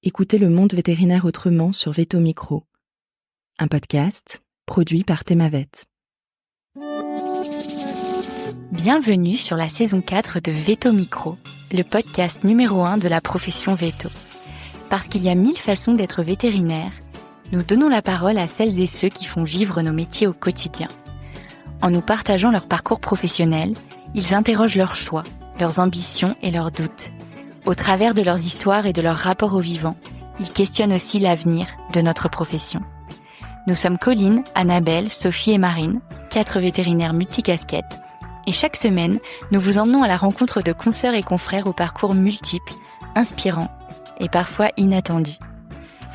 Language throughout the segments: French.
Écoutez le monde vétérinaire autrement sur Veto Micro, un podcast produit par Thémavet. Bienvenue sur la saison 4 de Veto Micro, le podcast numéro 1 de la profession veto. Parce qu'il y a 1000 façons d'être vétérinaire, nous donnons la parole à celles et ceux qui font vivre nos métiers au quotidien. En nous partageant leur parcours professionnel, ils interrogent leurs choix, leurs ambitions et leurs doutes. Au travers de leurs histoires et de leur rapport au vivant, ils questionnent aussi l'avenir de notre profession. Nous sommes Colline, Annabelle, Sophie et Marine, 4 vétérinaires multicasquettes, et chaque semaine, nous vous emmenons à la rencontre de consoeurs et confrères aux parcours multiples, inspirants et parfois inattendus.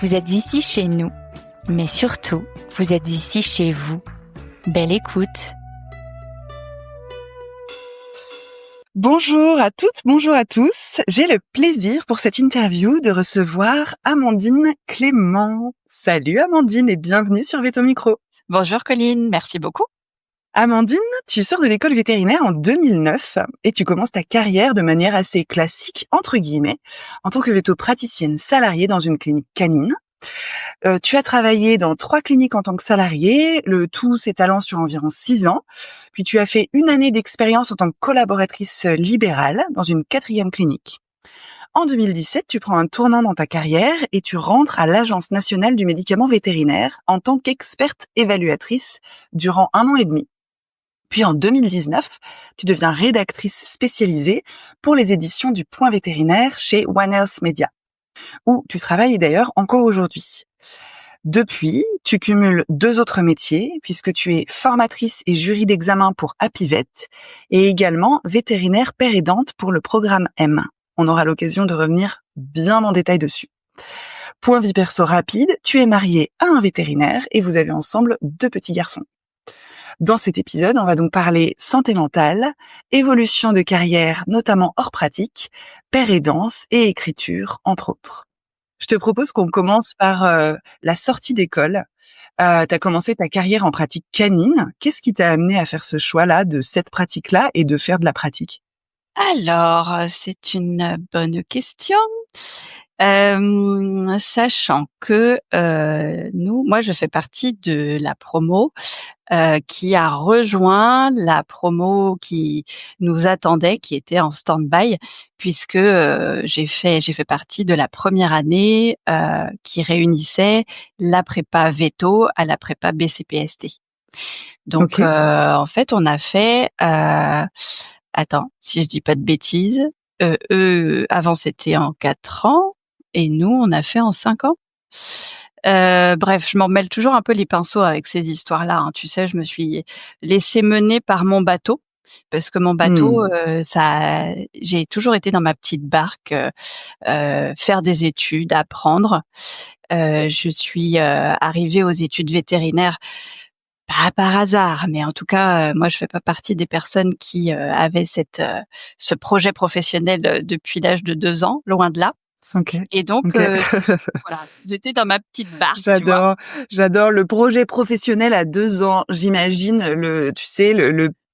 Vous êtes ici chez nous, mais surtout, vous êtes ici chez vous. Belle écoute! Bonjour à toutes, bonjour à tous. J'ai le plaisir pour cette interview de recevoir Amandine Clément. Salut Amandine et bienvenue sur Veto Micro. Bonjour Colline, merci beaucoup. Amandine, tu sors de l'école vétérinaire en 2009 et tu commences ta carrière de manière assez classique, entre guillemets, en tant que véto-praticienne salariée dans une clinique canine. Tu as travaillé dans 3 cliniques en tant que salariée, le tout s'étalant sur environ 6 ans. Puis tu as fait 1 année d'expérience en tant que collaboratrice libérale dans une 4e clinique. En 2017, tu prends un tournant dans ta carrière et tu rentres à l'Agence nationale du médicament vétérinaire en tant qu'experte évaluatrice durant 1 an et demi. Puis en 2019, tu deviens rédactrice spécialisée pour les éditions du Point vétérinaire chez One Health Media, où tu travailles d'ailleurs encore aujourd'hui. Depuis, tu cumules 2 autres métiers puisque tu es formatrice et jury d'examen pour Apivet et également vétérinaire père aidante pour le programme M. On aura l'occasion de revenir bien en détail dessus. Point vie perso rapide, tu es mariée à un vétérinaire et vous avez ensemble 2 petits garçons. Dans cet épisode, on va donc parler santé mentale, évolution de carrière, notamment hors pratique, père aidance et écriture, entre autres. Je te propose qu'on commence par la sortie d'école. Tu as commencé ta carrière en pratique canine. Qu'est-ce qui t'a amené à faire ce choix-là, de cette pratique-là et de faire de la pratique ? Alors, c'est une bonne question. Sachant que moi, je fais partie de la promo qui a rejoint la promo qui nous attendait, qui était en stand-by, puisque j'ai fait partie de la première année qui réunissait la prépa veto à la prépa BCPST. Donc, Okay. en fait, on a fait... attends, si je dis pas de bêtises, eux, avant, c'était en 4 ans, et nous, on a fait en 5 ans. Bref, je m'en mêle toujours un peu les pinceaux avec ces histoires-là, hein. Tu sais, je me suis laissée mener par mon bateau, parce que mon bateau, j'ai toujours été dans ma petite barque, faire des études, apprendre. Je suis arrivée aux études vétérinaires pas par hasard, mais en tout cas, moi, je fais pas partie des personnes qui avaient ce projet professionnel depuis l'âge de 2 ans, loin de là. Ok. Et donc, Okay. voilà, j'étais dans ma petite barque, tu vois. J'adore le projet professionnel à 2 ans. J'imagine le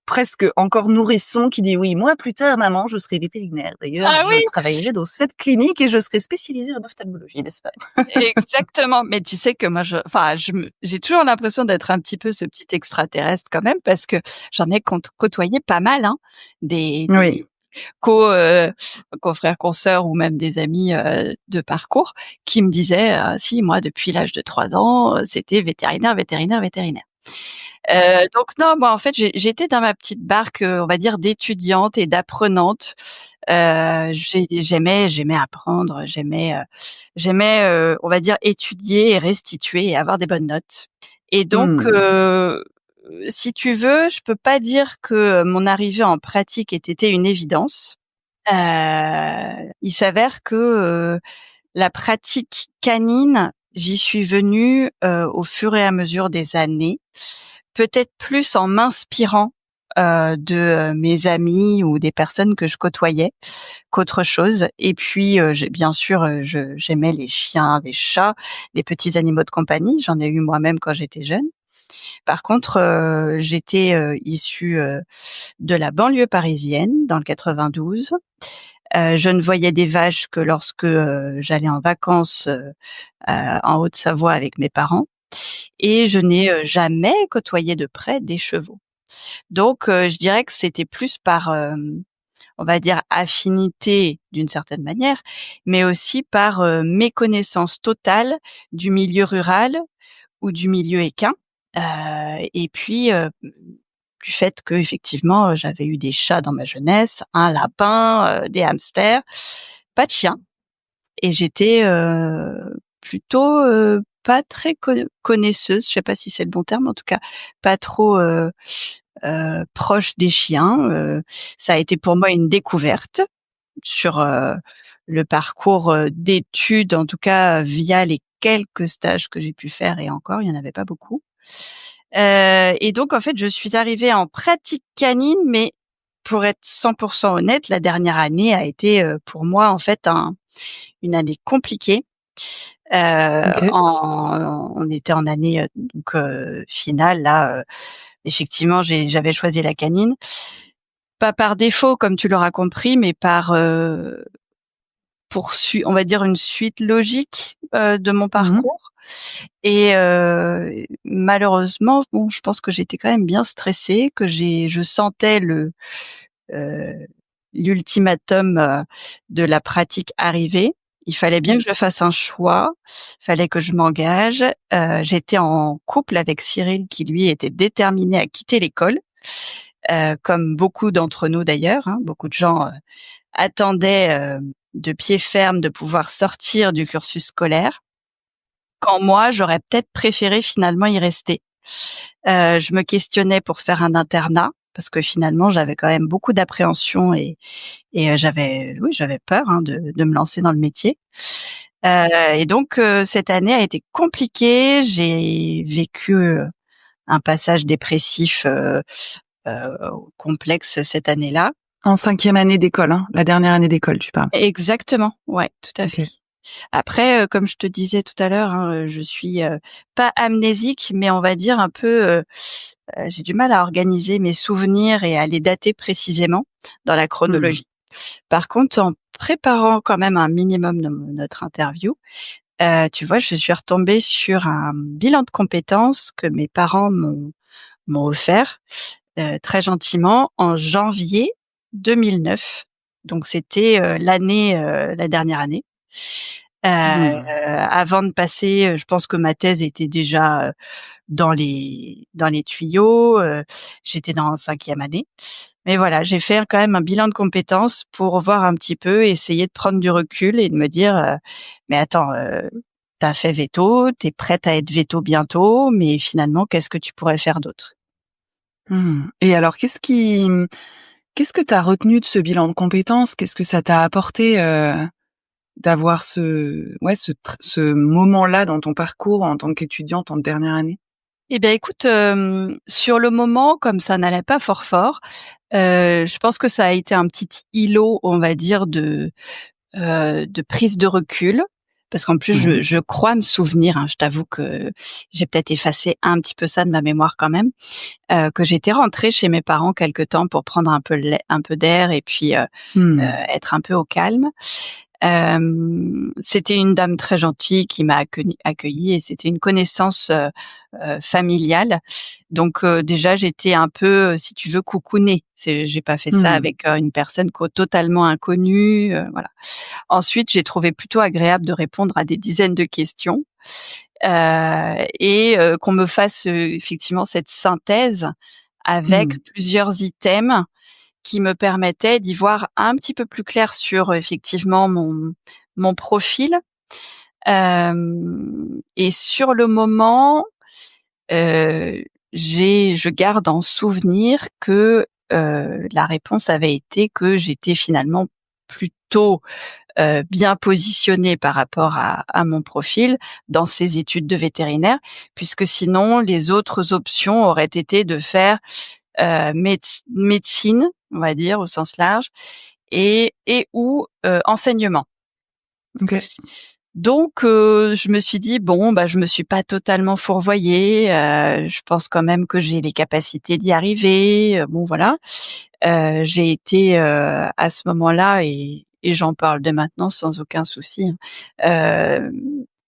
presque encore nourrisson qui dit oui, moi plus tard, maman, je serai vétérinaire. D'ailleurs, Ah oui, je travaillerai dans cette clinique et je serai spécialisée en ophtalmologie, n'est-ce pas? exactement. Mais tu sais que moi, j'ai toujours l'impression d'être un petit peu ce petit extraterrestre quand même, parce que j'en ai côtoyé pas mal, hein, des Oui. confrères, consoeurs ou même des amis de parcours qui me disaient si moi depuis l'âge de 3 ans c'était vétérinaire. Donc non, moi en fait j'étais dans ma petite barque, on va dire d'étudiante et d'apprenante. J'aimais apprendre, j'aimais on va dire étudier et restituer et avoir des bonnes notes. Et donc si tu veux, je peux pas dire que mon arrivée en pratique ait été une évidence. Il s'avère que la pratique canine, j'y suis venue au fur et à mesure des années, peut-être plus en m'inspirant de mes amis ou des personnes que je côtoyais qu'autre chose. Et puis, bien sûr, j'aimais les chiens, les chats, les petits animaux de compagnie. J'en ai eu moi-même quand j'étais jeune. Par contre, j'étais issue de la banlieue parisienne, dans le 92. Je ne voyais des vaches que lorsque j'allais en vacances en Haute-Savoie avec mes parents, et je n'ai jamais côtoyé de près des chevaux. Donc je dirais que c'était plus par on va dire affinité d'une certaine manière, mais aussi par méconnaissance totale du milieu rural ou du milieu équin, et puis du fait qu'effectivement j'avais eu des chats dans ma jeunesse, un lapin, des hamsters, pas de chien, et j'étais plutôt pas très connaisseuse, je sais pas si c'est le bon terme, en tout cas pas trop proche des chiens. Ça a été pour moi une découverte sur le parcours d'études, en tout cas via les quelques stages que j'ai pu faire, et encore, il y en avait pas beaucoup. Et donc en fait, je suis arrivée en pratique canine, mais pour être 100% honnête, la dernière année a été pour moi en fait une année compliquée. OK. On était en année donc finale là. Effectivement, j'avais choisi la canine, pas par défaut comme tu l'auras compris, mais par on va dire une suite logique de mon Mmh. parcours. Et malheureusement, bon, je pense que j'étais quand même bien stressée, que je sentais heu, l'ultimatum de la pratique arriver. Il fallait bien que je fasse un choix, fallait que je m'engage. J'étais en couple avec Cyril qui lui était déterminé à quitter l'école, comme beaucoup d'entre nous d'ailleurs, hein. Beaucoup de gens attendaient de pied ferme de pouvoir sortir du cursus scolaire, quand moi j'aurais peut-être préféré finalement y rester. Je me questionnais pour faire un internat parce que finalement j'avais quand même beaucoup d'appréhension, et j'avais peur, hein, de me lancer dans le métier. Et donc cette année a été compliquée. J'ai vécu un passage dépressif complexe cette année-là. En 5e année d'école, hein? La dernière année d'école, tu parles? Exactement, ouais, tout à fait. OK. Après, comme je te disais tout à l'heure, hein, je suis pas amnésique, mais on va dire un peu, j'ai du mal à organiser mes souvenirs et à les dater précisément dans la Mmh. chronologie. Par contre, en préparant quand même un minimum de notre interview, tu vois, je suis retombée sur un bilan de compétences que mes parents m'ont offert, très gentiment en janvier 2009. Donc c'était la dernière année. Mmh. Avant de passer, je pense que ma thèse était déjà dans les tuyaux. J'étais dans 5e année. Mais voilà, j'ai fait quand même un bilan de compétences pour voir un petit peu, essayer de prendre du recul et de me dire, «Mais attends, tu as fait véto, tu es prête à être véto bientôt, mais finalement, qu'est-ce que tu pourrais faire d'autre?» Mmh. Et alors qu'est-ce que tu as retenu de ce bilan de compétences? Qu'est-ce que ça t'a apporté, d'avoir ce moment-là dans ton parcours en tant qu'étudiante en dernière année? Eh bien écoute, sur le moment, comme ça n'allait pas fort, je pense que ça a été un petit îlot, on va dire, de prise de recul. Parce qu'en plus, Mmh. je crois me souvenir, hein, je t'avoue que j'ai peut-être effacé un petit peu ça de ma mémoire quand même, que j'étais rentrée chez mes parents quelque temps pour prendre un peu d'air, et puis Mmh. être un peu au calme. C'était une dame très gentille qui m'a accueillie, et c'était une connaissance familiale. Donc déjà j'étais un peu, si tu veux, coucounée. J'ai pas fait ça Mmh. avec une personne totalement inconnue, voilà. Ensuite, j'ai trouvé plutôt agréable de répondre à des dizaines de questions, et qu'on me fasse effectivement cette synthèse avec Mmh. plusieurs items qui me permettait d'y voir un petit peu plus clair sur effectivement mon profil. Et sur le moment, je garde en souvenir que la réponse avait été que j'étais finalement plutôt bien positionnée par rapport à mon profil dans ces études de vétérinaire, puisque sinon les autres options auraient été de faire médecine, on va dire au sens large, et ou enseignement. OK. Donc je me suis dit: «Bon, bah, je me suis pas totalement fourvoyée, je pense quand même que j'ai les capacités d'y arriver», bon voilà. J'ai été à ce moment-là, et et j'en parle dès maintenant sans aucun souci,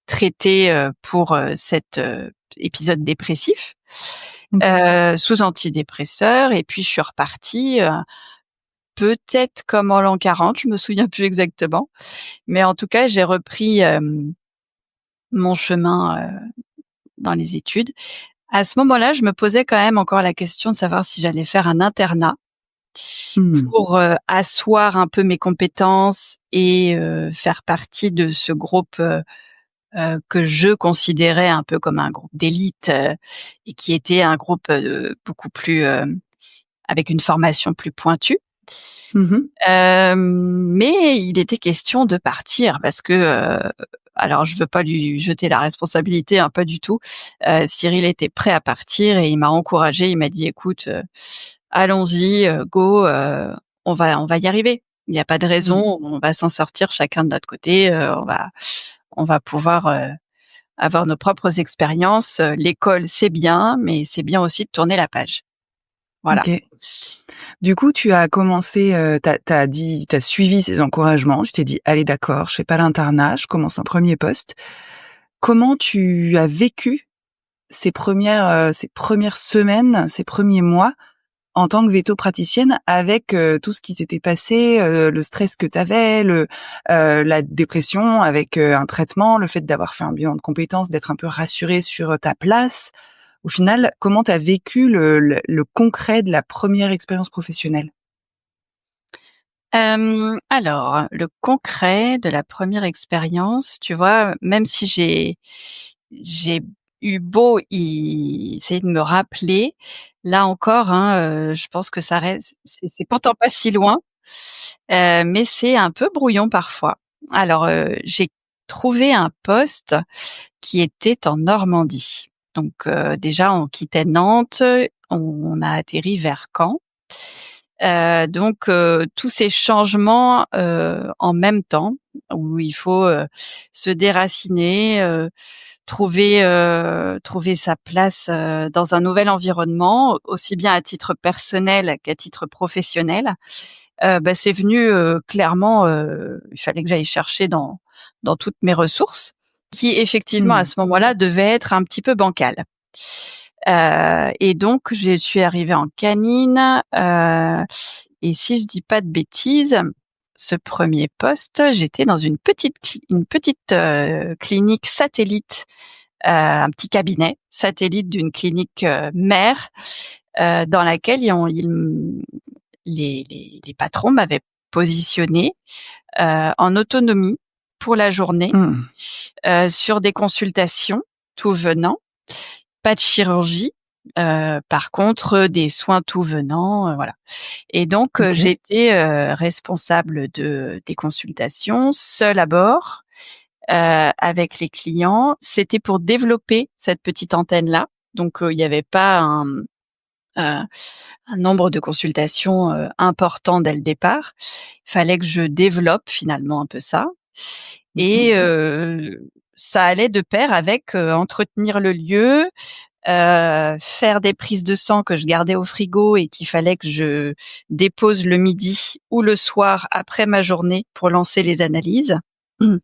traité pour cet épisode dépressif, sous antidépresseurs, et puis je suis repartie, peut-être comme en l'an 40, je me souviens plus exactement, mais en tout cas j'ai repris mon chemin dans les études. À ce moment-là, je me posais quand même encore la question de savoir si j'allais faire un internat pour asseoir un peu mes compétences et faire partie de ce groupe que je considérais un peu comme un groupe d'élite, et qui était un groupe beaucoup plus avec une formation plus pointue. Mais il était question de partir parce que alors je veux pas lui jeter la responsabilité, hein, pas du tout. Cyril était prêt à partir et il m'a encouragée. Il m'a dit: «Écoute, allons-y, go, on va y arriver. Il n'y a pas de raison, on va s'en sortir chacun de notre côté, on va pouvoir avoir nos propres expériences. L'école, c'est bien, mais c'est bien aussi de tourner la page». Voilà. OK. Du coup, tu as commencé, t'as suivi ces encouragements, tu t'es dit: «Allez d'accord, je fais pas l'internat, je commence un premier poste». Comment tu as vécu ces premières semaines, ces premiers mois en tant que véto-praticienne avec, tout ce qui s'était passé, le stress que tu avais, la dépression avec, un traitement, le fait d'avoir fait un bilan de compétences, d'être un peu rassurée sur, ta place? Au final, comment tu as vécu le concret de la première expérience professionnelle? Alors, le concret de la première expérience, tu vois, même si j'ai eu beau essayer de me rappeler, là encore, hein, je pense que ça reste c'est pourtant pas si loin, mais c'est un peu brouillon parfois. Alors, j'ai trouvé un poste qui était en Normandie. Donc, déjà on quittait Nantes, on a atterri vers Caen. Donc tous ces changements, en même temps, où il faut, se déraciner, trouver sa place, dans un nouvel environnement, aussi bien à titre personnel qu'à titre professionnel. C'est venu, clairement, il fallait que j'aille chercher dans toutes mes ressources, qui effectivement à Mmh. ce moment-là devaient être un petit peu bancales. Et donc je suis arrivée en canine, et si je dis pas de bêtises, ce premier poste, j'étais dans une petite clinique satellite, un petit cabinet satellite d'une clinique, mère, dans laquelle les patrons m'avaient positionnée, en autonomie pour la journée, Mmh. sur des consultations, tout venant. Pas de chirurgie, par contre, des soins tout venant, voilà. Et donc, OK. j'étais, responsable des consultations, seule à bord, avec les clients. C'était pour développer cette petite antenne-là. Donc, il y avait pas un nombre de consultations, important dès le départ. Il fallait que je développe finalement un peu ça, Mmh. et ça allait de pair avec, entretenir le lieu, faire des prises de sang que je gardais au frigo et qu'il fallait que je dépose le midi ou le soir après ma journée pour lancer les analyses. Mmh.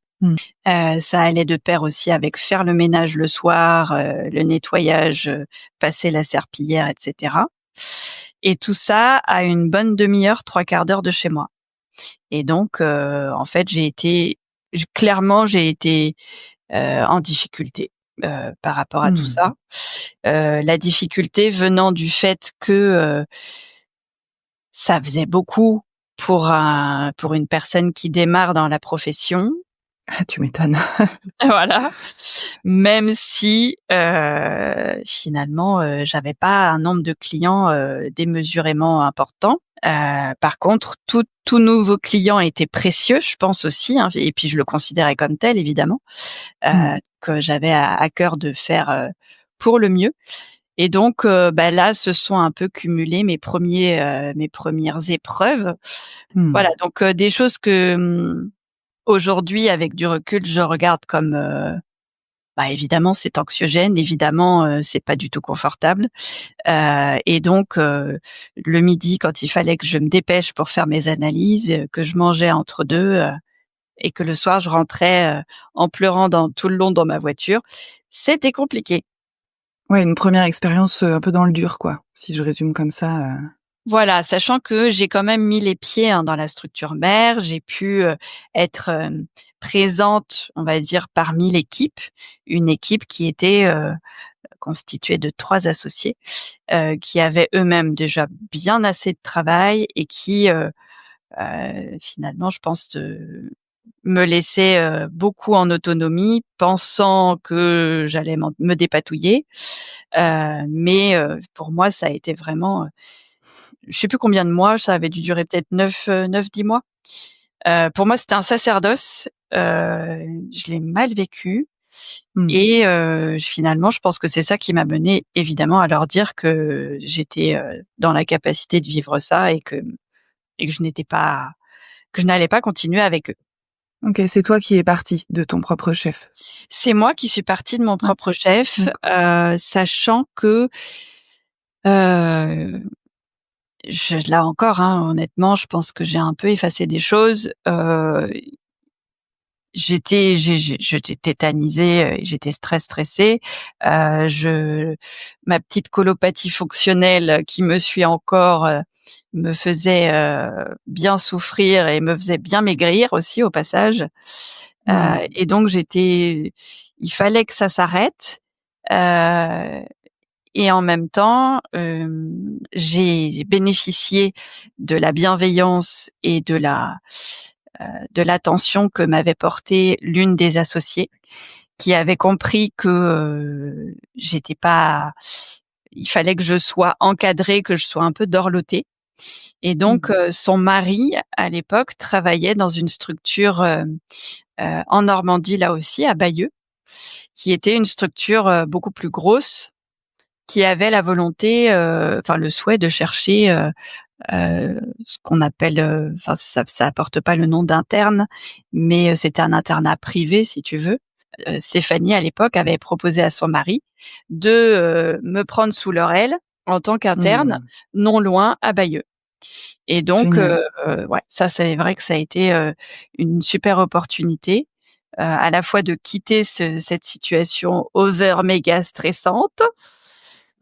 Ça allait de pair aussi avec faire le ménage le soir, le nettoyage, passer la serpillière, et cetera. Et tout ça à une bonne demi-heure, 3/4 d'heure de chez moi. Et donc, en fait, clairement, j'ai été en difficulté, par rapport à tout Mmh. ça. La difficulté venant du fait que, ça faisait beaucoup pour une personne qui démarre dans la profession. Ah, tu m'étonnes. Voilà. Même si, finalement, j'avais pas un nombre de clients, démesurément important. Par contre, tout nouveau client était précieux, je pense aussi, hein, et puis je le considérais comme tel évidemment, Mmh. que j'avais à cœur de faire, pour le mieux. Et donc, là, se sont un peu cumulées mes premières épreuves. Mmh. Voilà, donc, des choses que, aujourd'hui, avec du recul, je regarde comme, évidemment, c'est anxiogène, évidemment, c'est pas du tout confortable. Et donc, le midi, quand il fallait que je me dépêche pour faire mes analyses, que je mangeais entre deux, et que le soir, je rentrais en pleurant tout le long dans ma voiture, c'était compliqué. Ouais, une première expérience un peu dans le dur, quoi, si je résume comme ça. Voilà, sachant que j'ai quand même mis les pieds, dans la structure mère, j'ai pu être présente, on va dire, parmi l'équipe, une équipe qui était constituée de 3 associés, qui avaient eux-mêmes déjà bien assez de travail et qui finalement, je pense, me laissaient beaucoup en autonomie, pensant que j'allais me dépatouiller. Mais pour moi, ça a été vraiment, je sais plus combien de mois, ça avait dû durer peut-être 9-10 mois. Pour moi, c'était un sacerdoce. Je l'ai mal vécu Mmh. et finalement, je pense que c'est ça qui m'a menée évidemment à leur dire que j'étais dans la capacité de vivre ça et que je n'allais pas continuer avec eux. OK, c'est toi qui es partie de ton propre chef? C'est moi qui suis partie de mon Ouais, propre chef, d'accord. sachant que, heu, là encore, honnêtement, je pense que j'ai un peu effacé des choses. J'étais tétanisée, j'étais stressée. Ma petite colopathie fonctionnelle qui me suit encore, me faisait bien souffrir et me faisait bien maigrir aussi au passage. Mmh. Et donc il fallait que ça s'arrête. Heu et en même temps, j'ai bénéficié de la bienveillance et de l'attention que m'avait portée l'une des associées, qui avait compris que, j'étais pas il fallait que je sois encadrée, que je sois un peu dorlotée. Et donc, Mmh. son mari, à l'époque, travaillait dans une structure, en Normandie, là aussi, à Bayeux, qui était une structure, beaucoup plus grosse, qui avait la volonté, enfin le souhait de chercher, ce qu'on appelle, enfin ça apporte pas le nom d'interne, mais c'était un internat privé si tu veux. Stéphanie à l'époque avait proposé à son mari de, me prendre sous leur aile en tant qu'interne, Mmh. non loin à Bayeux. Et donc, Génial. ouais, ça c'est vrai que ça a été, une super opportunité, à la fois de quitter cette situation over méga stressante.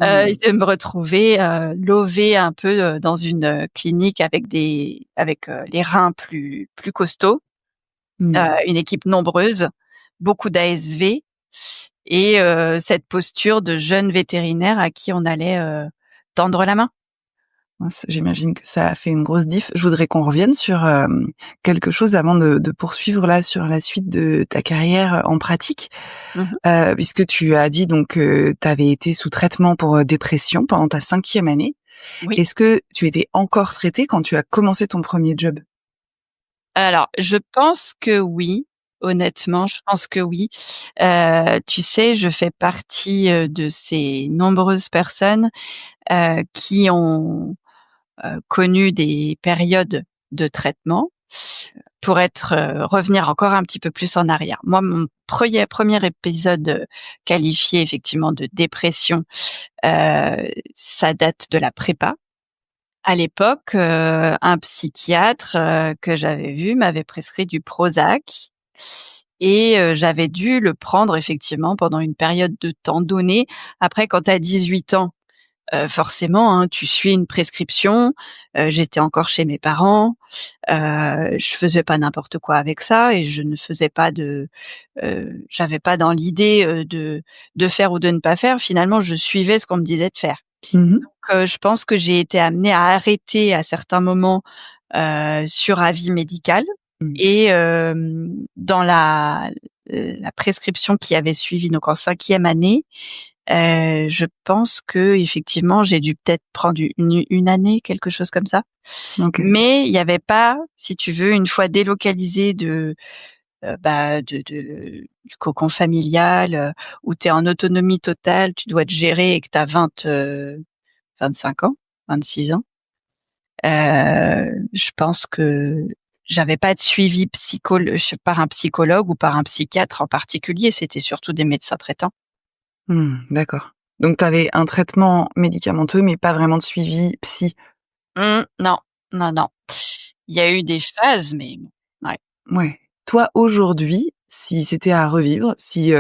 Et Mmh. de me retrouver, lovée un peu, dans une, clinique avec les reins plus costauds, Mmh. une équipe nombreuse, beaucoup d'ASV et cette posture de jeune vétérinaire à qui on allait, tendre la main. Mince, j'imagine que ça a fait une grosse diff. Je voudrais qu'on revienne sur, quelque chose avant de poursuivre là sur la suite de ta carrière en pratique. Mmh. Puisque tu as dit donc que tu avais été sous traitement pour, dépression pendant ta 5e année. Oui. Est-ce que tu étais encore traitée quand tu as commencé ton premier job? Alors, je pense que oui, honnêtement, je pense que oui. Tu sais, je fais partie, de ces nombreuses personnes, qui ont connu des périodes de traitement. Pour revenir encore un petit peu plus en arrière. Moi, mon premier épisode, qualifié effectivement de dépression, ça date de la prépa. À l'époque, un psychiatre, que j'avais vu m'avait prescrit du Prozac et j'avais dû le prendre effectivement pendant une période de temps donnée. Après, quand tu as 18 ans, forcément, tu suis une prescription. J'étais encore chez mes parents, je faisais pas n'importe quoi avec ça et je ne faisais pas j'avais pas dans l'idée, de faire ou de ne pas faire. Finalement, je suivais ce qu'on me disait de faire. Mmh. Je pense que j'ai été amenée à arrêter à certains moments, sur avis médical Mmh. et dans la prescription qui avait suivi, donc en 5e année, je pense qu'effectivement, j'ai dû peut-être prendre une année, quelque chose comme ça. OK. Mais il y avait pas, si tu veux, une fois délocalisée du cocon familial, où tu es en autonomie totale, tu dois te gérer et que tu as 25 ans, 26 ans. Je pense que j'avais pas de suivi par un psychologue ou par un psychiatre en particulier. C'était surtout des médecins traitants. D'accord. Donc, tu avais un traitement médicamenteux, mais pas vraiment de suivi psy. Non, non, non. Il y a eu des phases, mais bon, ouais. Ouais. Toi, aujourd'hui, si c'était à revivre, si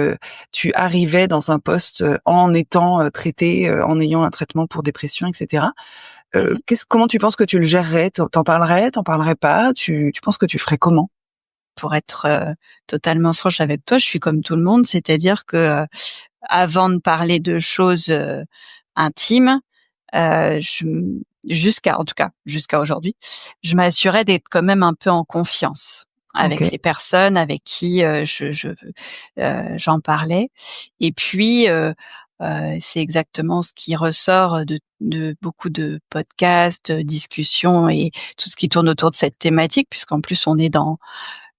tu arrivais dans un poste en étant traité, en ayant un traitement pour dépression, etc., Mmh. comment tu penses que tu le gérerais? T'en parlerais? T'en parlerais pas? Tu penses que tu ferais comment? Pour être, totalement franche avec toi, je suis comme tout le monde, c'est-à-dire que, avant de parler de choses, intimes, je m jusqu'à en tout cas, jusqu'à aujourd'hui, je m'assurais d'être quand même un peu en confiance avec OK. les personnes avec qui, j'en parlais et puis, c'est exactement ce qui ressort de beaucoup de podcasts, discussions et tout ce qui tourne autour de cette thématique puisqu'en plus on est dans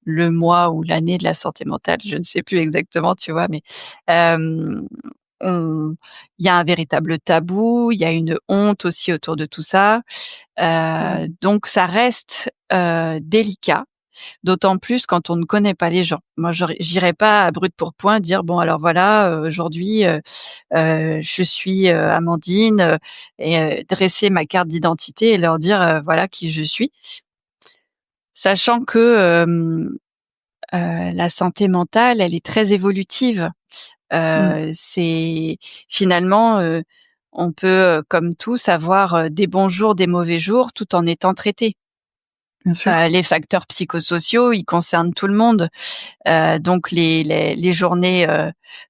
le mois ou l'année de la santé mentale, je ne sais plus exactement, tu vois? Mais, hem, on il y a un véritable tabou, il y a une honte aussi autour de tout ça, donc ça reste, délicat, d'autant plus quand on ne connaît pas les gens. Moi, j'irai pas à brut pour point dire: «Bon alors voilà, aujourd'hui, je suis, Amandine», et dresser ma carte d'identité et leur dire, voilà qui je suis. Sachant que, la santé mentale, elle est très évolutive. Mmh. C'est finalement, on peut, comme tous, avoir, des bons jours, des mauvais jours, tout en étant traité. Bien sûr. Les facteurs psychosociaux, ils concernent tout le monde. Donc les journées,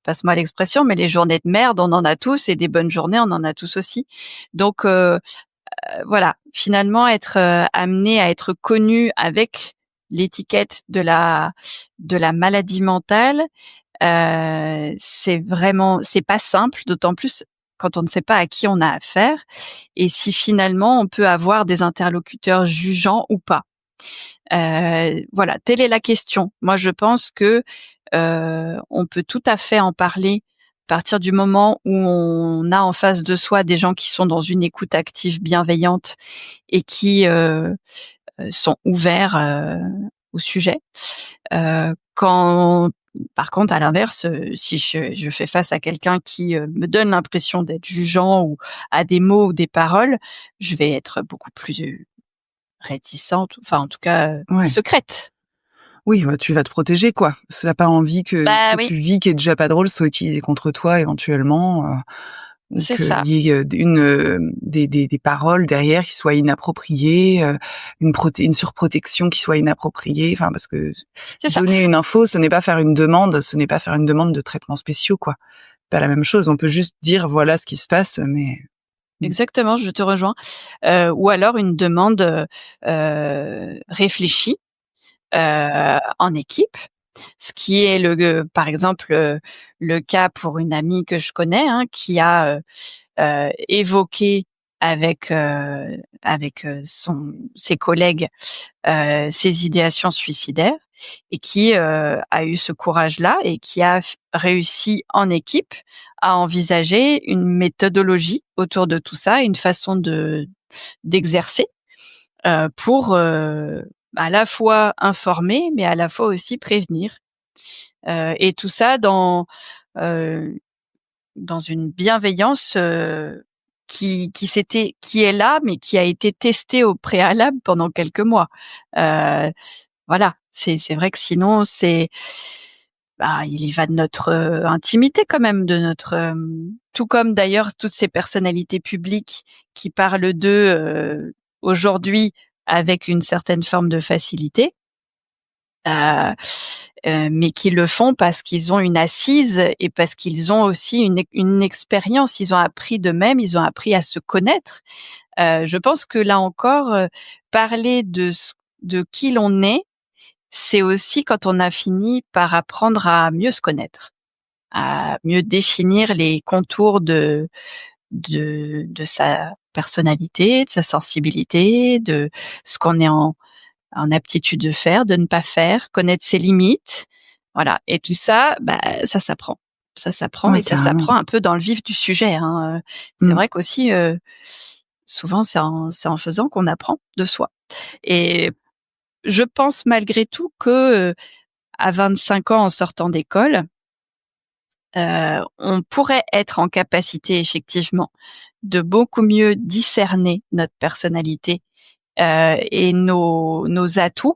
passe-moi l'expression, mais les journées de merde, on en a tous et des bonnes journées, on en a tous aussi. Donc voilà, finalement être, amené à être connu avec l'étiquette de la maladie mentale, c'est pas simple, d'autant plus quand on ne sait pas à qui on a affaire et si finalement on peut avoir des interlocuteurs jugeants ou pas. Voilà, telle est la question. Moi, je pense que, on peut tout à fait en parler à partir du moment où on a en face de soi des gens qui sont dans une écoute active bienveillante et qui, sont ouverts, au sujet. Quand par contre, à l'inverse, si je fais face à quelqu'un qui, me donne l'impression d'être jugeant ou a des mots ou des paroles, je vais être beaucoup plus, réticente, enfin en tout cas, Ouais. secrète. Oui, bah, tu vas te protéger, quoi. Parce que tu pas envie que ce Bah que oui, tu vis, qui est déjà pas drôle, soit utilisé contre toi éventuellement, ou c'est qu'il ça, y ait, des paroles derrière qui soient inappropriées, une surprotection qui soit inappropriée. Enfin, parce que c'est ça. donner une info, ce n'est pas faire une demande, ce n'est pas faire une demande de traitements spéciaux, quoi. Pas la même chose. On peut juste dire: «Voilà ce qui se passe», mais Exactement, je te rejoins. Ou alors une demande, réfléchie, en équipe. Ce qui est par exemple, le cas pour une amie que je connais, hein, qui a, évoqué avec, ses collègues, ses idéations suicidaires et qui, a eu ce courage-là et qui a réussi en équipe à envisager une méthodologie autour de tout ça, une façon d'exercer, pour, à la fois informer, mais à la fois aussi prévenir, et tout ça heu, dans une bienveillance, qui est là, mais qui a été testée au préalable pendant quelques mois. Heu, voilà, c'est vrai que sinon il y va de notre, intimité quand même, de notre, tout comme d'ailleurs toutes ces personnalités publiques qui parlent d'eux, aujourd'hui avec une certaine forme de facilité, heu mais qui le font parce qu'ils ont une assise et parce qu'ils ont aussi une expérience. Ils ont appris d'eux-mêmes, ils ont appris à se connaître. Je pense que là encore, parler de qui l'on est, c'est aussi quand on a fini par apprendre à mieux se connaître, à mieux définir les contours de sa personnalité, de sa sensibilité, de ce qu'on est en aptitude de faire, de ne pas faire, connaître ses limites. Voilà, et tout ça, ça s'apprend. Ça s'apprend ouais, et ça carrément. s'apprend un peu dans le vif du sujet, hein, c'est Mmh. vrai qu'aussi, souvent c'est en faisant qu'on apprend de soi et je pense malgré tout que à 25 ans en sortant d'école, on pourrait être en capacité effectivement de beaucoup mieux discerner notre personnalité et nos atouts,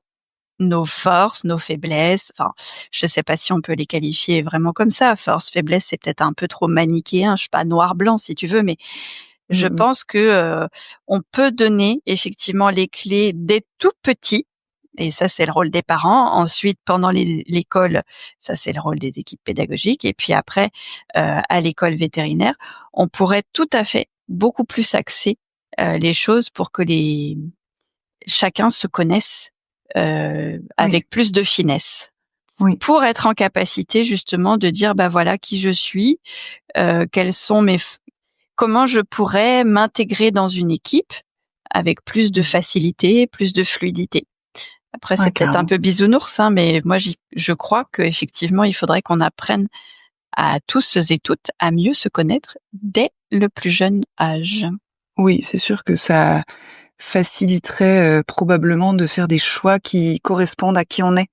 nos forces, nos faiblesses. Enfin, je sais pas si on peut les qualifier vraiment comme ça. Force, faiblesse, c'est peut-être un peu trop manichéen. Je sais pas, noir, blanc si tu veux, mais je Mmh. pense que on peut donner effectivement les clés dès tout petit. Et ça, c'est le rôle des parents. Ensuite, pendant l'école, ça, c'est le rôle des équipes pédagogiques. Et puis après, à l'école vétérinaire, on pourrait tout à fait beaucoup plus axer les choses pour que chacun se connaisse Oui, avec plus de finesse, oui. pour être en capacité justement de dire, bah voilà qui je suis, quels sont comment je pourrais m'intégrer dans une équipe avec plus de Mmh. facilité, plus de fluidité. Après, c'est Ouais, peut-être un carrément. peu bisounours, hein, mais moi, je crois qu'effectivement, il faudrait qu'on apprenne à tous et toutes à mieux se connaître dès le plus jeune âge. Oui, c'est sûr que ça faciliterait, probablement de faire des choix qui correspondent à qui on est.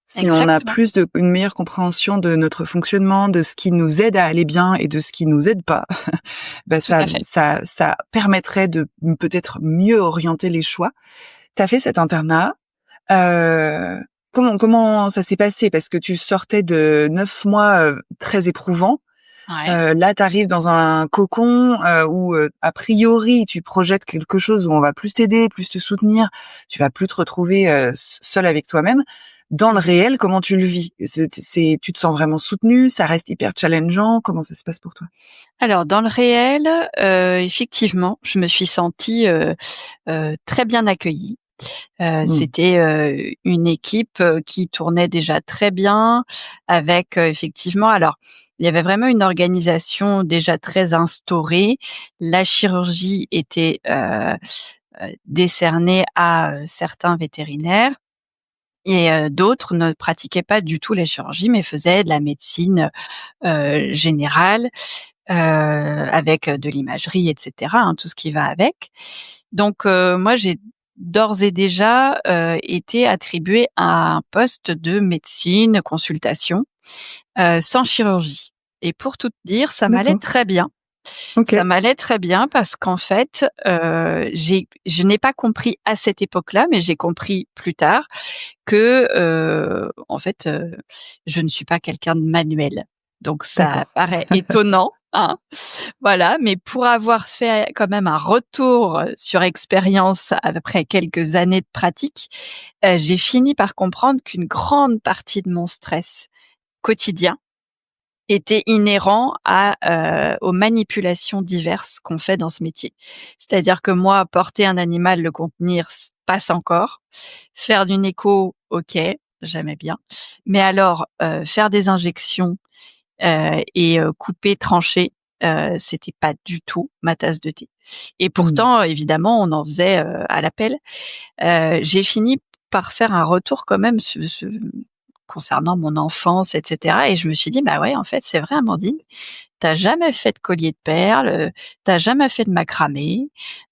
Si on a Exactement, une meilleure compréhension de notre fonctionnement, de ce qui nous aide à aller bien et de ce qui nous aide pas, bah, tout ça à fait. ça ça permettrait de peut-être mieux orienter les choix. Tu as fait cet internat, heu, comment ça s'est passé? Parce que tu sortais de 9 mois, très éprouvants. Ouais. Là, tu arrives dans un cocon, où, a priori, tu projettes quelque chose où on va plus t'aider, plus te soutenir. Tu vas plus te retrouver, seule avec toi-même. Dans le Mmh. réel, comment tu le vis? Tu te sens vraiment soutenue? Ça reste hyper challengeant? Comment ça se passe pour toi? Alors dans le réel, effectivement, je me suis sentie, très bien accueillie. Mmh. C'était, une équipe, qui tournait déjà très bien avec, effectivement alors, il y avait vraiment une organisation déjà très instaurée. La chirurgie était, décernée à, certains vétérinaires et d'autres ne pratiquaient pas du tout la chirurgie, mais faisaient de la médecine, générale, avec, de l'imagerie et cetera, hein, tout ce qui va avec. Donc moi j'ai d'ores et déjà, été attribuée à un poste de médecine, consultation, sans chirurgie et pour tout te dire, ça m'allait D'accord. très bien. Ça OK. m'allait très bien parce qu'en fait, je n'ai pas compris à cette époque-là, mais j'ai compris plus tard que, en fait, je ne suis pas quelqu'un de manuel. Donc ça D'accord. paraît étonnant, hein, voilà, mais pour avoir fait quand même un retour sur expérience après quelques années de pratique, j'ai fini par comprendre qu'une grande partie de mon stress quotidien était inhérent aux manipulations diverses qu'on fait dans ce métier. C'est-à-dire que moi, porter un animal, le contenir, passe encore. Faire d'une écho, OK, j'aimais bien. Mais alors, faire des injections, et couper, trancher, c'était pas du tout ma tasse de thé. Et Mmh. pourtant, évidemment, on en faisait, à l'appel. J'ai fini par faire un retour quand même concernant mon enfance et cetera et je me suis dit: «Bah ouais, en fait, c'est vrai Amandine, tu jamais fait de collier de perles, tu jamais fait de macramé,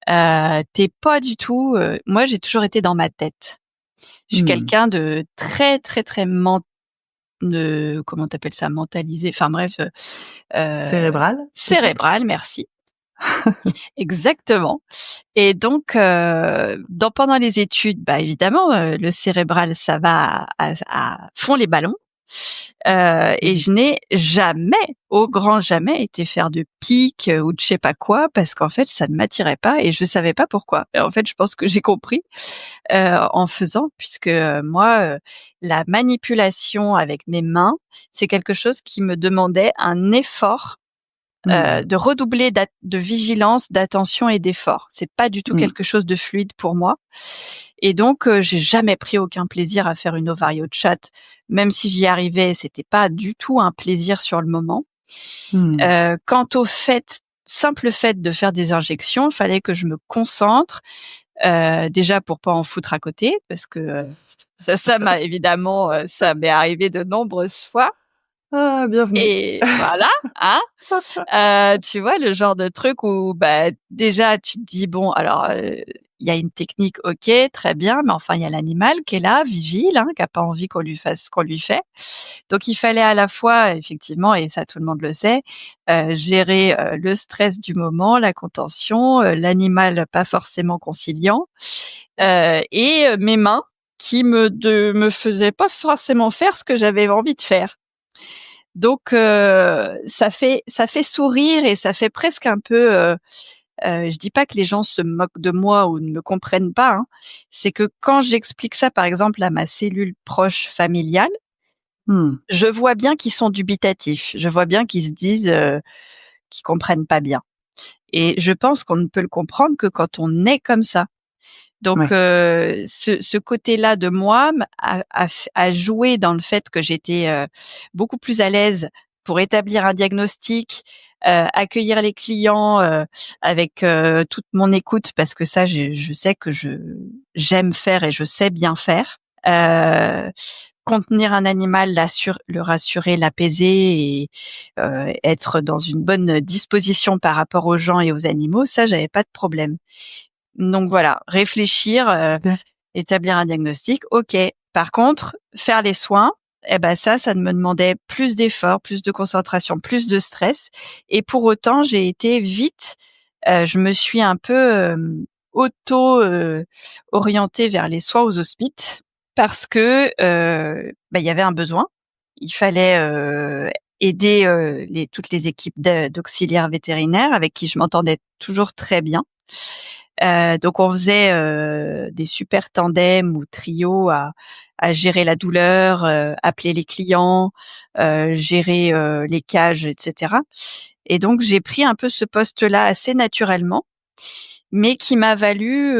tu pas du tout» moi, j'ai toujours été dans ma tête. Je suis Mmh. quelqu'un de très, très, très comment tu appelles ça? Mentalisé, enfin bref, Cérébral, peut-être? cérébral, merci. Exactement et donc pendant les études, bah, évidemment, le cérébral, ça va à fond les ballons, et Mmh. je n'ai jamais, au grand jamais, été faire de pique, ou de je sais pas quoi parce qu'en fait, ça ne m'attirait pas et je savais pas pourquoi et en fait, je pense que j'ai compris, en faisant puisque, moi, la manipulation avec mes mains, c'est quelque chose qui me demandait un effort Mmh. de redoubler de vigilance, d'attention et d'effort. C'est pas du tout Mmh. quelque chose de fluide pour moi et donc j'ai jamais pris aucun plaisir à faire une ovario chat. Même si j'y arrivais, c'était pas du tout un plaisir sur le moment. Mmh. Quant au simple fait de faire des injections, fallait que je me concentre, déjà pour pas en foutre à côté parce que, ça m'a évidemment, ça m'est arrivé de nombreuses fois. Ah, bienvenue. Et voilà, hein. Tu vois, le genre de truc où, déjà, tu te dis: «Bon, alors, il y a une technique, OK, très bien, mais enfin, il y a l'animal qui est là, vigile, hein, qui a pas envie qu'on lui fasse ce qu'on lui fait». Donc il fallait à la fois, effectivement, et ça tout le monde le sait, gérer, le stress du moment, la contention, l'animal pas forcément conciliant, et mes mains qui me faisaient pas forcément faire ce que j'avais envie de faire. Donc ça fait sourire et ça fait presque un peu, je dis pas que les gens se moquent de moi ou ne me comprennent pas, hein. C'est que quand j'explique ça, par exemple, à ma cellule proche familiale, Mmh. je vois bien qu'ils sont dubitatifs. Je vois bien qu'ils se disent, qu'ils comprennent pas bien. Et je pense qu'on ne peut le comprendre que quand on est comme ça. Donc Ouais. ce côté-là de moi a joué dans le fait que j'étais, beaucoup plus à l'aise pour établir un diagnostic, accueillir les clients, avec, toute mon écoute parce que ça je sais que j'aime faire et je sais bien faire. Contenir un animal, le rassurer, l'apaiser et être dans une bonne disposition par rapport aux gens et aux animaux, ça j'avais pas de problème. Donc voilà, réfléchir, Super. établir un diagnostic, OK. Par contre, faire les soins, ça me demandait plus d'efforts, plus de concentration, plus de stress et pour autant, j'ai été vite, je me suis un peu, auto, orientée vers les soins aux hospices parce que, il y avait un besoin. Il fallait, aider, toutes les équipes d'auxiliaires vétérinaires avec qui je m'entendais toujours très bien. Donc on faisait, des super tandems ou trios à gérer la douleur, appeler les clients, gérer, les cages et cetera. Et donc j'ai pris un peu ce poste-là assez naturellement, mais qui m'a valu,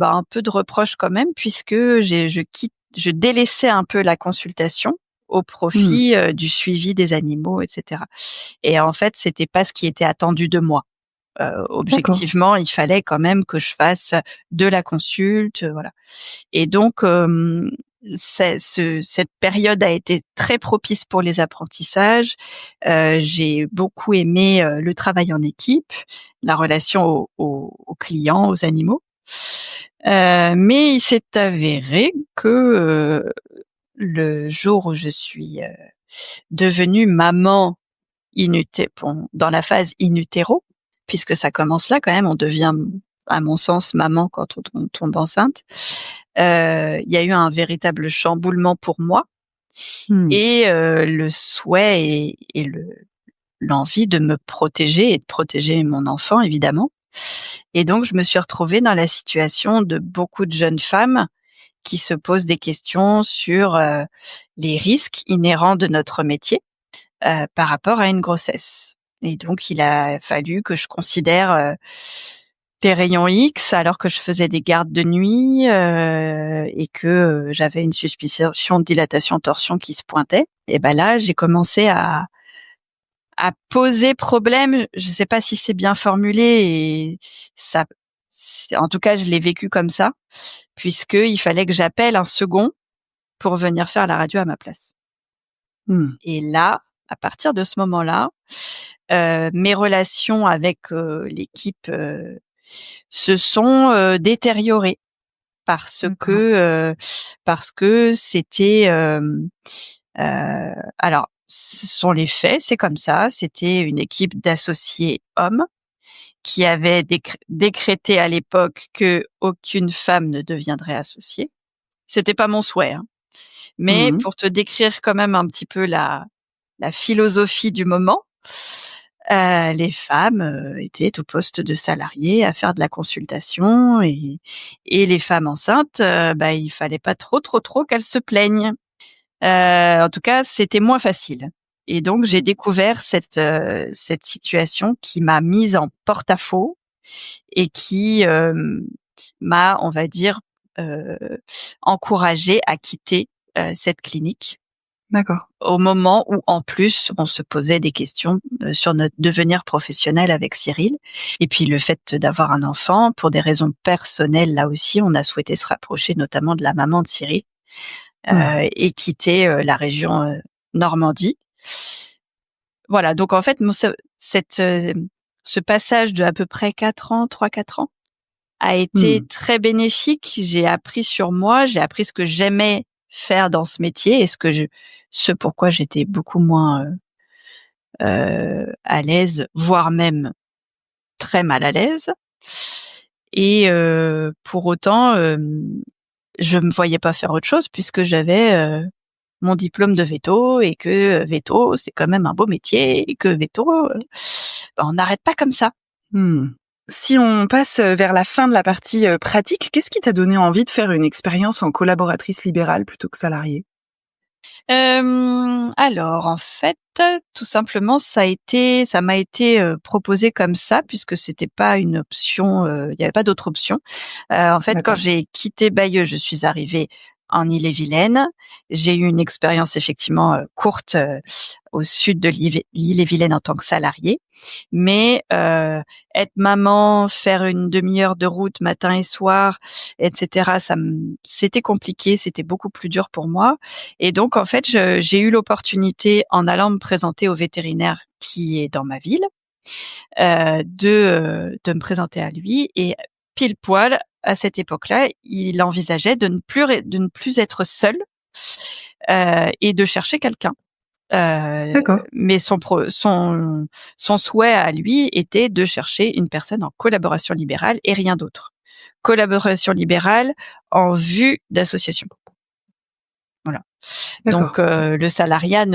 un peu de reproches quand même puisque je délaissais un peu la consultation au Mmh. profit, du suivi des animaux et cetera. Et en fait, c'était pas ce qui était attendu de moi. D'accord. Objectivement, il fallait quand même que je fasse de la consulte, voilà. Et donc, cette période a été très propice pour les apprentissages. J'ai beaucoup aimé, le travail en équipe, la relation aux clients, aux animaux. Mais il s'est avéré que, le jour où je suis, devenue maman dans la phase in utero, puisque ça commence là quand même, on devient, à mon sens, maman quand on tombe enceinte. Il y a eu un véritable chamboulement pour moi Mmh. et le souhait et l'envie de me protéger et de protéger mon enfant évidemment. Et donc je me suis retrouvée dans la situation de beaucoup de jeunes femmes qui se posent des questions sur, les risques inhérents de notre métier. Par rapport à une grossesse. Et donc il a fallu que je considère, des rayons X alors que je faisais des gardes de nuit, et que, j'avais une suspicion de dilatation-torsion qui se pointait. Et là, j'ai commencé à poser problème. Je ne sais pas si c'est bien formulé et ça en tout cas, je l'ai vécu comme ça, puisqu'il fallait que j'appelle un second pour venir faire la radio à ma place. Mmh. Et là, à partir de ce moment-là, mes relations avec, l'équipe, se sont, détériorées parce D'accord. que, c'était, alors ce sont les faits, c'est comme ça, c'était une équipe d'associés hommes qui avait décrété à l'époque qu'aucune femme ne deviendrait associée. C'était pas mon souhait, hein, mais Mmh. pour te décrire quand même un petit peu la philosophie du moment, les femmes, étaient au poste de salariés à faire de la consultation et les femmes enceintes, il fallait pas trop qu'elles se plaignent. En tout cas, c'était moins facile et donc j'ai découvert cette situation qui m'a mise en porte-à-faux et qui, m'a, on va dire, heu, encouragée à quitter, cette clinique. D'accord. Au moment où, en plus, on se posait des questions, sur notre devenir professionnel avec Cyril et puis le fait d'avoir un enfant pour des raisons personnelles, là aussi, on a souhaité se rapprocher notamment de la maman de Cyril, Mmh. et quitter, la région, Normandie Voilà, donc en fait, ce passage de à peu près 3-4 ans a été très bénéfique. J'ai appris sur moi, j'ai appris ce que j'aimais faire dans ce métier et ce pourquoi j'étais beaucoup moins à l'aise, voire même très mal à l'aise. Et pour autant, je me voyais pas faire autre chose puisque j'avais mon diplôme de veto et que veto, c'est quand même un beau métier et que veto, on n'arrête pas comme ça. Si on passe vers la fin de la partie pratique, qu'est-ce qui t'a donné envie de faire une expérience en collaboratrice libérale plutôt que salariée? Alors en fait, tout simplement, ça m'a été proposé comme ça puisque c'était pas une option, il y avait pas d'autre option. En fait, D'accord. quand j'ai quitté Bayeux, je suis arrivée en Ille-et-Vilaine. J'ai eu une expérience effectivement courte au sud de l'Ille-et-Vilaine en tant que salariée, mais être maman, faire une demi-heure de route matin et soir, etc. C'était compliqué, c'était beaucoup plus dur pour moi. Et donc en fait, j'ai eu l'opportunité en allant me présenter au vétérinaire qui est dans ma ville, de me présenter à lui et pile poil à cette époque-là, il envisageait de ne plus être seul et de chercher quelqu'un. D'accord. Mais son souhait à lui était de chercher une personne en collaboration libérale et rien d'autre. Collaboration libérale en vue d'association. Voilà. D'accord. Donc le salariat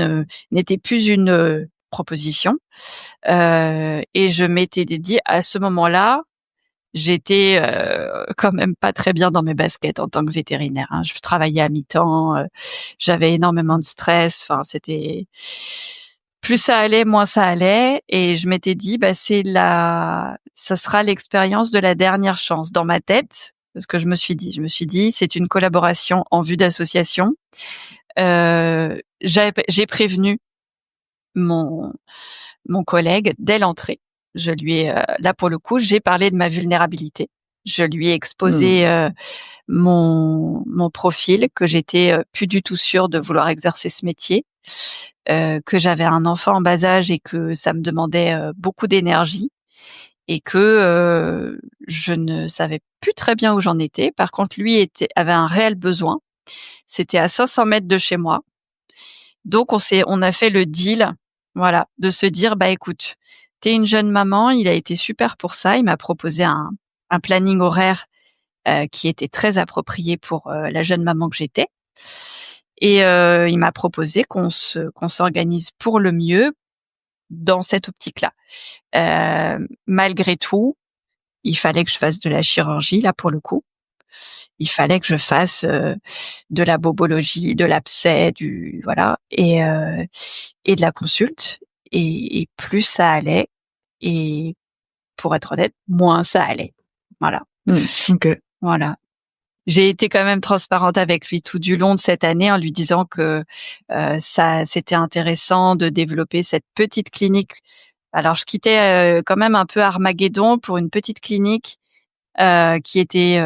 n'était plus une proposition. Et je m'étais dit à ce moment-là, j'étais quand même pas très bien dans mes baskets en tant que vétérinaire. Hein. Je travaillais à mi-temps, j'avais énormément de stress. Enfin, c'était plus ça allait, moins ça allait. Et je m'étais dit, ça sera l'expérience de la dernière chance dans ma tête. Parce que je me suis dit, c'est une collaboration en vue d'association. J'ai prévenu mon collègue dès l'entrée. Je lui ai là pour le coup, j'ai parlé de ma vulnérabilité. Je lui ai exposé mon profil, que j'étais plus du tout sûre de vouloir exercer ce métier, que j'avais un enfant en bas âge et que ça me demandait beaucoup d'énergie et que je ne savais plus très bien où j'en étais. Par contre, lui avait un réel besoin. C'était à 500 mètres de chez moi. Donc on a fait le deal, voilà, de se dire écoute, t'es une jeune maman, il a été super pour ça, il m'a proposé un planning horaire qui était très approprié pour la jeune maman que j'étais, et il m'a proposé qu'on s'organise pour le mieux dans cette optique-là. Malgré tout, il fallait que je fasse de la chirurgie là pour le coup. Il fallait que je fasse de la bobologie, de l'abcès, voilà, et de la consulte. Et plus ça allait, et pour être honnête, moins ça allait. Voilà. Okay. Voilà. J'ai été quand même transparente avec lui tout du long de cette année en lui disant que ça, c'était intéressant de développer cette petite clinique. Alors, je quittais quand même un peu Armageddon pour une petite clinique qui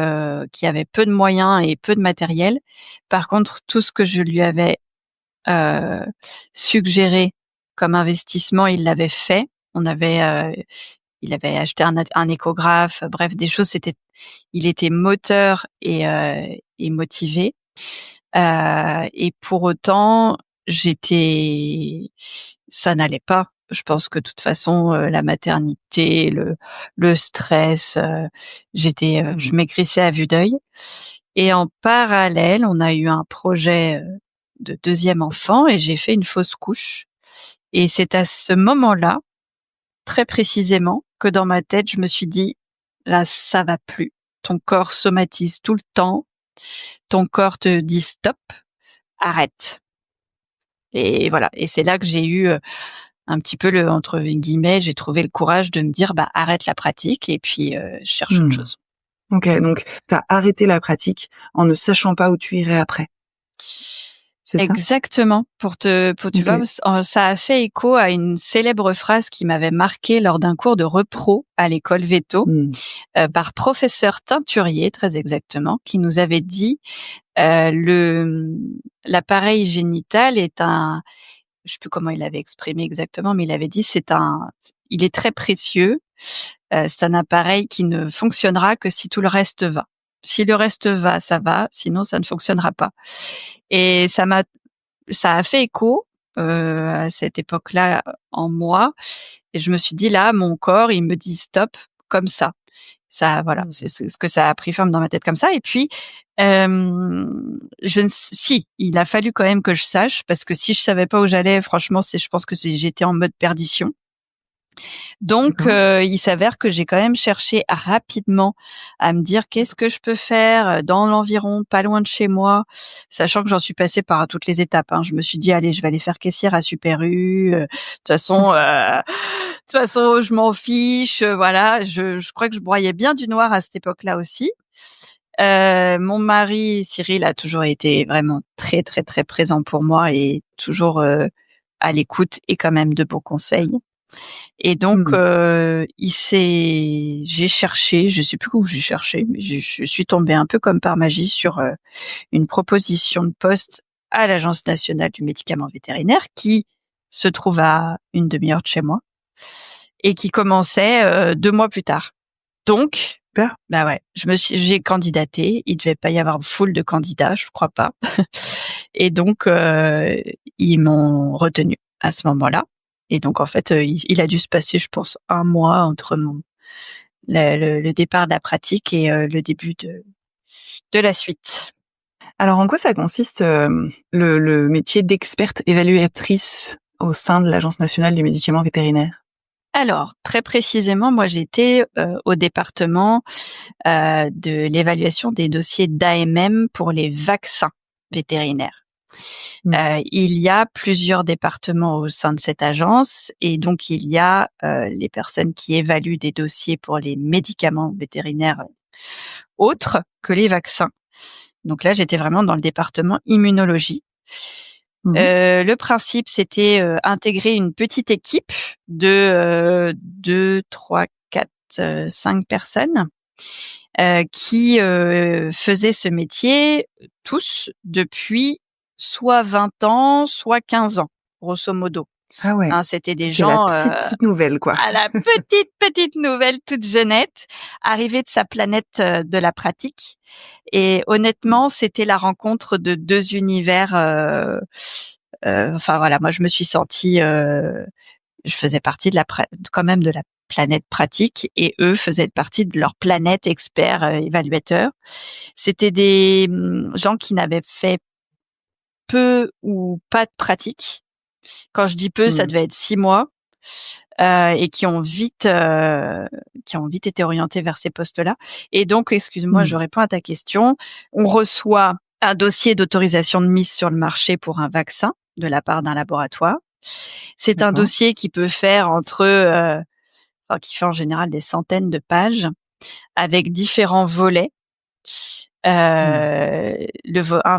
avait peu de moyens et peu de matériel. Par contre, tout ce que je lui avais suggéré comme investissement, il l'avait fait. Il avait acheté un échographe, bref, des choses. Il était moteur et motivé. Et pour autant, ça n'allait pas. Je pense que de toute façon, la maternité, le stress, je maigrissais à vue d'œil. Et en parallèle, on a eu un projet de deuxième enfant et j'ai fait une fausse couche. Et c'est à ce moment-là, très précisément, que dans ma tête, je me suis dit, là, ça va plus. Ton corps somatise tout le temps. Ton corps te dit stop, arrête. Et voilà. Et c'est là que j'ai eu un petit peu entre guillemets, j'ai trouvé le courage de me dire, arrête la pratique et puis je cherche autre chose. Ok, donc t'as arrêté la pratique en ne sachant pas où tu irais après. C'est Exactement. Tu vois, ça a fait écho à une célèbre phrase qui m'avait marquée lors d'un cours de repro à l'école Veto, par professeur Teinturier, très exactement, qui nous avait dit l'appareil génital est je sais plus comment il avait exprimé exactement, mais il avait dit il est très précieux. C'est un appareil qui ne fonctionnera que si tout le reste va. Si le reste va, ça va. Sinon, ça ne fonctionnera pas. Et ça a fait écho à cette époque-là en moi. Et je me suis dit là, mon corps, il me dit stop, comme ça. Ça, voilà, c'est ce que ça a pris forme dans ma tête comme ça. Et puis, il a fallu quand même que je sache, parce que si je savais pas où j'allais, franchement, je pense que j'étais en mode perdition. Donc, il s'avère que j'ai quand même cherché rapidement à me dire qu'est-ce que je peux faire dans l'environ, pas loin de chez moi, sachant que j'en suis passée par toutes les étapes. Je me suis dit allez, je vais aller faire caissière à Super U. De toute façon, je m'en fiche. Voilà, je crois que je broyais bien du noir à cette époque-là aussi. Mon mari Cyril a toujours été vraiment très très très présent pour moi et toujours à l'écoute et quand même de bons conseils. Et donc j'ai cherché, je sais plus où j'ai cherché, mais je suis tombée un peu comme par magie sur une proposition de poste à l'Agence nationale du médicament vétérinaire qui se trouve à une demi-heure de chez moi et qui commençait 2 mois plus tard. Donc bah ouais, j'ai candidaté, il devait pas y avoir foule de candidats, je crois pas. Et donc ils m'ont retenue à ce moment-là. Et donc en fait, il a dû se passer, je pense, 1 mois entre le départ de la pratique et le début de la suite. Alors en quoi ça consiste le métier d'experte évaluatrice au sein de l'Agence nationale du médicament vétérinaire? Alors, très précisément, moi j'étais au département de l'évaluation des dossiers d'AMM pour les vaccins vétérinaires. Il y a plusieurs départements au sein de cette agence et donc il y a les personnes qui évaluent des dossiers pour les médicaments vétérinaires autres que les vaccins. Donc là, j'étais vraiment dans le département immunologie. Le principe, c'était intégrer une petite équipe de 2, 3, 4, 5 personnes qui faisaient ce métier tous depuis soit 20 ans, soit 15 ans, grosso modo. Ah ouais. C'était des C'est gens la petite nouvelle, quoi. à la petite nouvelle, toute jeunette, arrivée de sa planète de la pratique. Et honnêtement, c'était la rencontre de 2 univers. Enfin voilà, moi je me suis sentie, je faisais partie quand même de la planète pratique et eux faisaient partie de leur planète expert évaluateur. C'était des gens qui n'avaient fait peu ou pas de pratique. Quand je dis peu, ça devait être 6 mois. Et qui ont vite été orientés vers ces postes-là. Et donc, excuse-moi, je réponds à ta question. On reçoit un dossier d'autorisation de mise sur le marché pour un vaccin de la part d'un laboratoire. C'est un dossier qui peut faire qui fait en général des centaines de pages avec différents volets. Un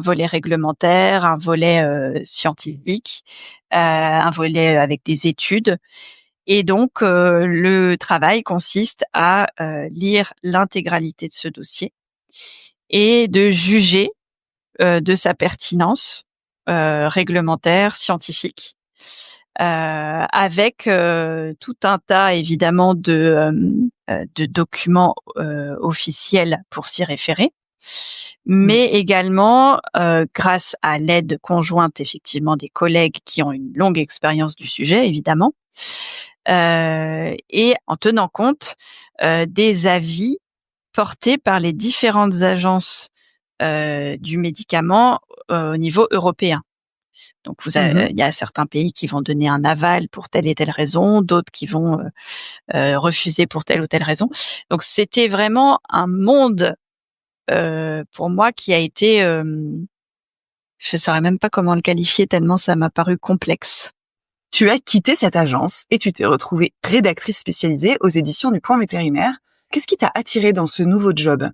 volet réglementaire, un volet scientifique, un volet avec des études. Et donc, le travail consiste à lire l'intégralité de ce dossier et de juger de sa pertinence réglementaire, scientifique, avec tout un tas évidemment de documents officiels pour s'y référer. Mais également, grâce à l'aide conjointe effectivement des collègues qui ont une longue expérience du sujet, évidemment, et en tenant compte des avis portés par les différentes agences du médicament au niveau européen. Donc, il y a certains pays qui vont donner un aval pour telle et telle raison, d'autres qui vont refuser pour telle ou telle raison. Donc, c'était vraiment un monde pour moi qui a été, je saurais même pas comment le qualifier tellement ça m'a paru complexe. Tu as quitté cette agence et tu t'es retrouvée rédactrice spécialisée aux éditions du Point Vétérinaire. Qu'est-ce qui t'a attiré dans ce nouveau job?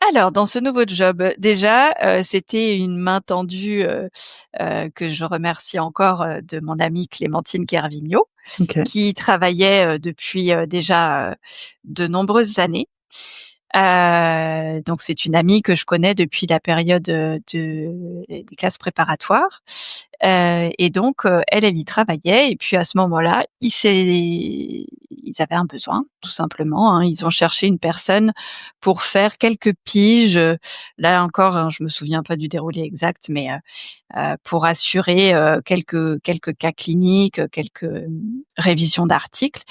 Alors, dans ce nouveau job, déjà, c'était une main tendue que je remercie encore de mon amie Clémentine Kervigno, qui travaillait depuis déjà de nombreuses années. Donc c'est une amie que je connais depuis la période des classes préparatoires. Et donc elle y travaillait, et puis à ce moment-là, ils avaient un besoin, tout simplement, hein. Ils ont cherché une personne pour faire quelques piges. Là encore, hein, je me souviens pas du déroulé exact, mais pour assurer quelques cas cliniques, quelques révisions d'articles.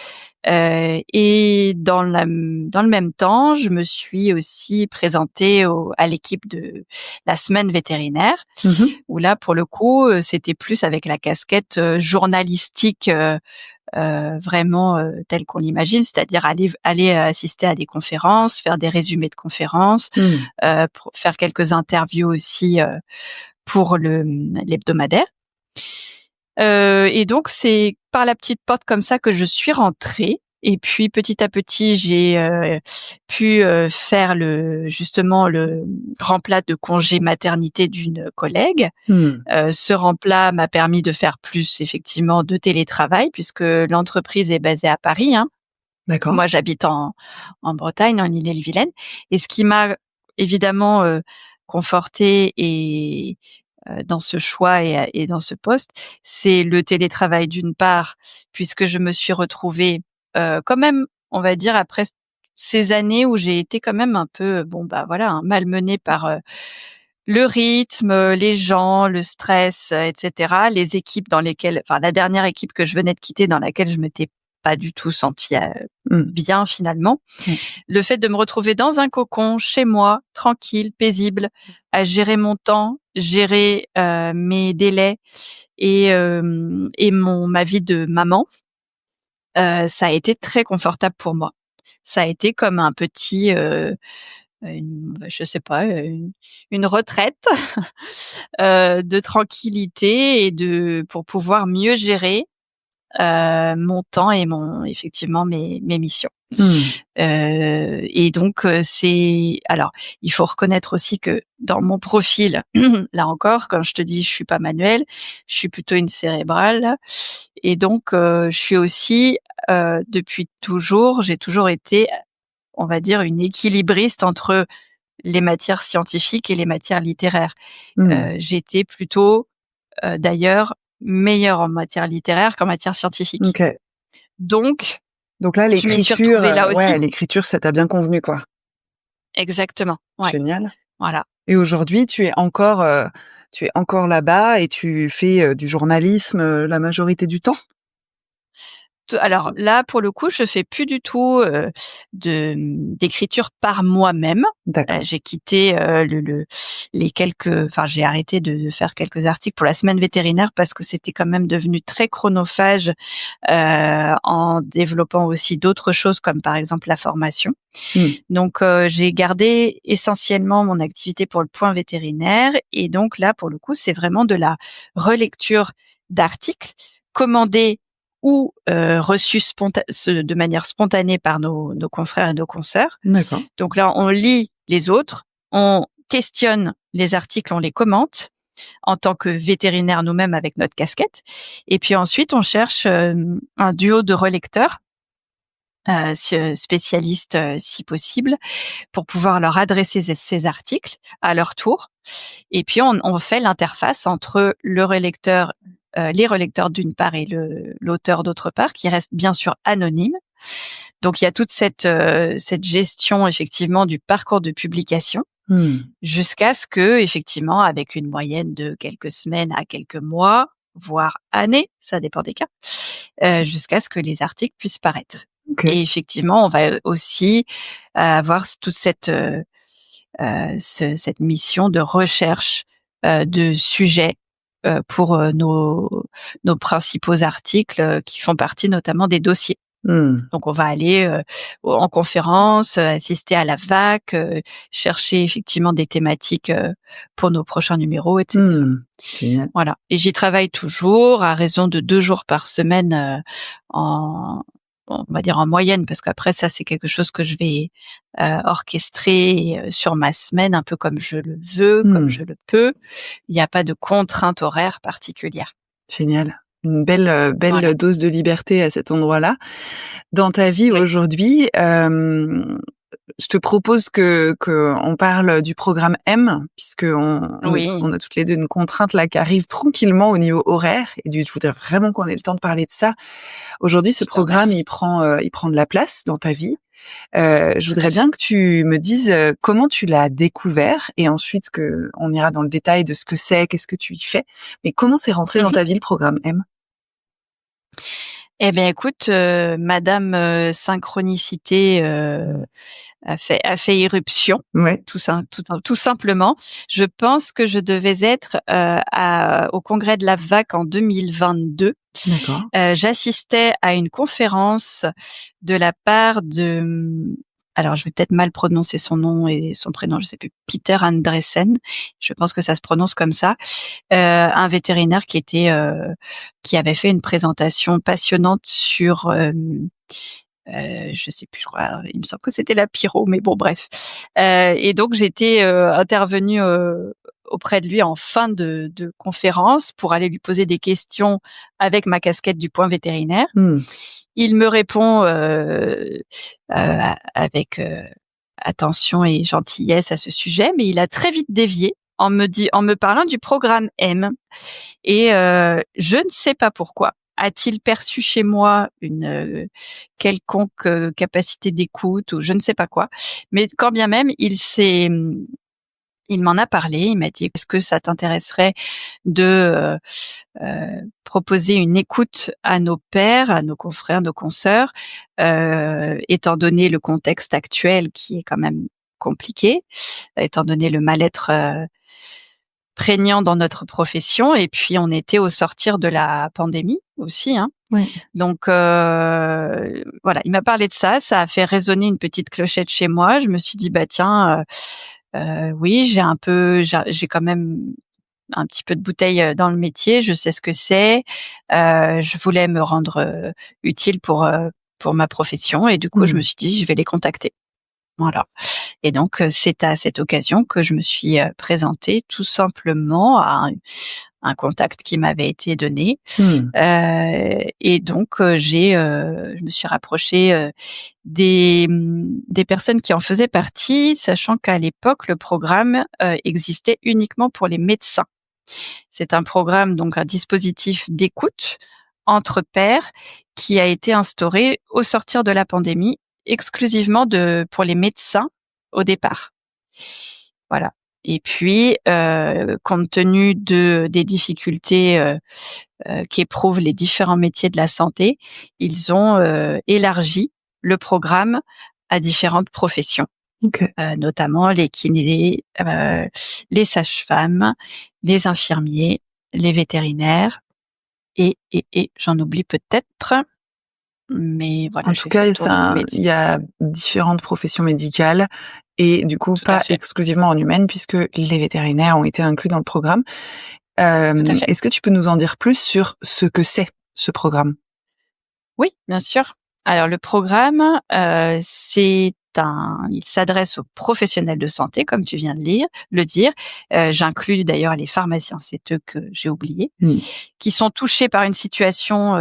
Et dans le même temps, je me suis aussi présentée à l'équipe de la semaine vétérinaire, où là, pour le coup, c'était plus avec la casquette journalistique, vraiment telle qu'on l'imagine, c'est-à-dire aller assister à des conférences, faire des résumés de conférences, pour faire quelques interviews aussi pour l'hebdomadaire. Et donc c'est par la petite porte comme ça que je suis rentrée. Et puis petit à petit, j'ai pu faire justement le remplat de congé maternité d'une collègue. Ce remplat m'a permis de faire plus effectivement de télétravail, puisque l'entreprise est basée à Paris, hein. D'accord. Moi, j'habite en Bretagne, en Ille-et-Vilaine, et ce qui m'a évidemment confortée et dans ce choix et dans ce poste, c'est le télétravail d'une part, puisque je me suis retrouvée quand même, on va dire, après ces années où j'ai été quand même un peu, voilà, hein, malmenée par le rythme, les gens, le stress, etc. Les équipes la dernière équipe que je venais de quitter, dans laquelle je m'étais pas du tout sentie bien finalement. Le fait de me retrouver dans un cocon, chez moi, tranquille, paisible, à gérer mon temps, gérer mes délais et ma vie de maman, ça a été très confortable pour moi. Ça a été comme un petit, je sais pas, une retraite de tranquillité et pour pouvoir mieux gérer mon temps et effectivement mes missions. Et donc alors il faut reconnaître aussi que dans mon profil, là encore, comme je te dis, je suis pas manuelle, je suis plutôt une cérébrale, et donc je suis aussi depuis toujours, j'ai toujours été, on va dire, une équilibriste entre les matières scientifiques et les matières littéraires. J'étais plutôt d'ailleurs meilleure en matière littéraire qu'en matière scientifique. Okay. Donc là, je m'y suis retrouvée là aussi. L'écriture, ça t'a bien convenu, quoi. Exactement. Ouais. Génial. Voilà. Et aujourd'hui, tu es encore là-bas et tu fais du journalisme la majorité du temps? Alors là, pour le coup, je fais plus du tout d'écriture par moi-même. D'accord. J'ai quitté j'ai arrêté de faire quelques articles pour la semaine vétérinaire parce que c'était quand même devenu très chronophage en développant aussi d'autres choses comme par exemple la formation. Donc j'ai gardé essentiellement mon activité pour le point vétérinaire, et donc là, pour le coup, c'est vraiment de la relecture d'articles commandés ou reçus de manière spontanée par nos confrères et nos consoeurs. D'accord. Donc là, on lit les autres, on questionne les articles, on les commente en tant que vétérinaire nous-mêmes avec notre casquette, et puis ensuite on cherche un duo de relecteurs spécialistes si possible, pour pouvoir leur adresser ces articles à leur tour, et puis on fait l'interface entre le relecteur, les relecteurs d'une part et l'auteur d'autre part, qui reste bien sûr anonyme. Donc il y a toute cette gestion effectivement du parcours de publication, jusqu'à ce que effectivement, avec une moyenne de quelques semaines à quelques mois, voire années, ça dépend des cas, jusqu'à ce que les articles puissent paraître. Okay. Et effectivement, on va aussi avoir toute cette mission de recherche de sujets pour nos principaux articles qui font partie notamment des dossiers. Donc on va aller en conférence, assister à la VAC, chercher effectivement des thématiques pour nos prochains numéros, etc. Génial. Voilà. Et j'y travaille toujours à raison de 2 jours par semaine, on va dire en moyenne, parce qu'après ça, c'est quelque chose que je vais orchestrer sur ma semaine, un peu comme je le veux, comme je le peux. Il n'y a pas de contrainte horaire particulière. Génial. Une belle voilà, dose de liberté à cet endroit-là. Dans ta vie aujourd'hui, je te propose que on parle du programme M, puisque Oui, on a toutes les deux une contrainte là qui arrive tranquillement au niveau horaire, et je voudrais vraiment qu'on ait le temps de parler de ça. Aujourd'hui, ce je te programme, remercie. il prend de la place dans ta vie. Je Tout à voudrais fait. bien que tu me dises comment tu l'as découvert, et ensuite que on ira dans le détail de ce que c'est, qu'est-ce que tu y fais. Mais comment c'est rentré dans Mmh. ta vie le programme M? Eh bien, écoute, madame, synchronicité, a fait irruption, Ouais, tout simplement. Je pense que je devais être, au congrès de la VAC en 2022. d'accord. J'assistais à une conférence de la part de, alors je vais peut-être mal prononcer son nom et son prénom, je sais plus, Peter Andresen, je pense que ça se prononce comme ça, un vétérinaire qui avait fait une présentation passionnante sur, je sais plus, je crois, il me semble que c'était la pyro, mais bon, bref. Et donc j'étais intervenue auprès de lui en fin de conférence pour aller lui poser des questions avec ma casquette du point vétérinaire. Mmh. Il me répond avec attention et gentillesse à ce sujet, mais il a très vite dévié en me parlant du programme M. Et je ne sais pas pourquoi. A-t-il perçu chez moi une quelconque capacité d'écoute ou je ne sais pas quoi. Mais quand bien même, il m'en a parlé. Il m'a dit: «Est-ce que ça t'intéresserait de proposer une écoute à nos pairs, à nos confrères, nos consoeurs, étant donné le contexte actuel qui est quand même compliqué, étant donné le mal-être prégnant dans notre profession, et puis on était au sortir de la pandémie aussi, hein. Ouais. Donc voilà, il m'a parlé de ça, ça a fait résonner une petite clochette chez moi. Je me suis dit: «Bah tiens, oui, j'ai quand même un petit peu de bouteille, dans le métier, je sais ce que c'est». Je voulais me rendre, utile pour ma profession, et du coup, je me Mmh. suis dit: «Je vais les contacter». Voilà. Et donc, c'est à cette occasion que je me suis, présentée tout simplement à un contact qui m'avait été donné. Mmh. Et donc, je me suis rapprochée, des personnes qui en faisaient partie, sachant qu'à l'époque, le programme, existait uniquement pour les médecins. C'est un programme, donc un dispositif d'écoute entre pairs qui a été instauré au sortir de la pandémie, exclusivement pour les médecins au départ. Voilà. Et puis, compte tenu des difficultés qu'éprouvent les différents métiers de la santé, ils ont élargi le programme à différentes professions, OK. notamment les kinés, les sages-femmes, les infirmiers, les vétérinaires, et j'en oublie peut-être, mais voilà, En j'ai tout fait le cas, tour de tous les il types. y a différentes professions médicales, et du coup Tout à pas fait, exclusivement en humaine, puisque les vétérinaires ont été inclus dans le programme. tout à fait. Est-ce que tu peux nous en dire plus sur ce que c'est, ce programme? Oui, bien sûr. Alors le programme, il s'adresse aux professionnels de santé, comme tu viens de le dire. J'inclus d'ailleurs les pharmaciens, c'est eux que j'ai oubliés, Mmh. qui sont touchés par une situation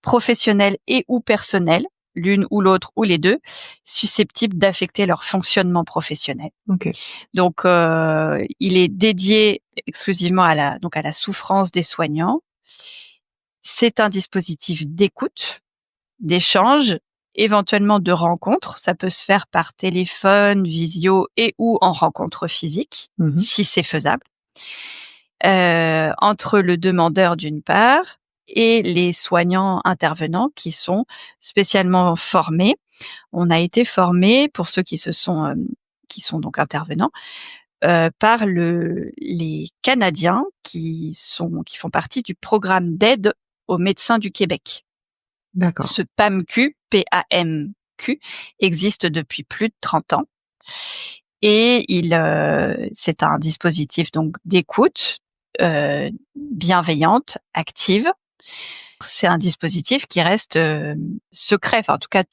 professionnelle et ou personnelle, l'une ou l'autre ou les 2, susceptibles d'affecter leur fonctionnement professionnel. OK. Donc il est dédié exclusivement à la souffrance des soignants. C'est un dispositif d'écoute, d'échange, éventuellement de rencontre. Ça peut se faire par téléphone, visio et ou en rencontre physique, Mmh. si c'est faisable, entre le demandeur d'une part et les soignants intervenants qui sont spécialement formés. On a été formés, pour ceux qui sont donc intervenants, par les Canadiens qui font partie du programme d'aide aux médecins du Québec. D'accord. Ce PAMQ, P-A-M-Q, existe depuis plus de 30 ans, et c'est un dispositif donc d'écoute, bienveillante, active. C'est un dispositif qui reste, secret, enfin en tout cas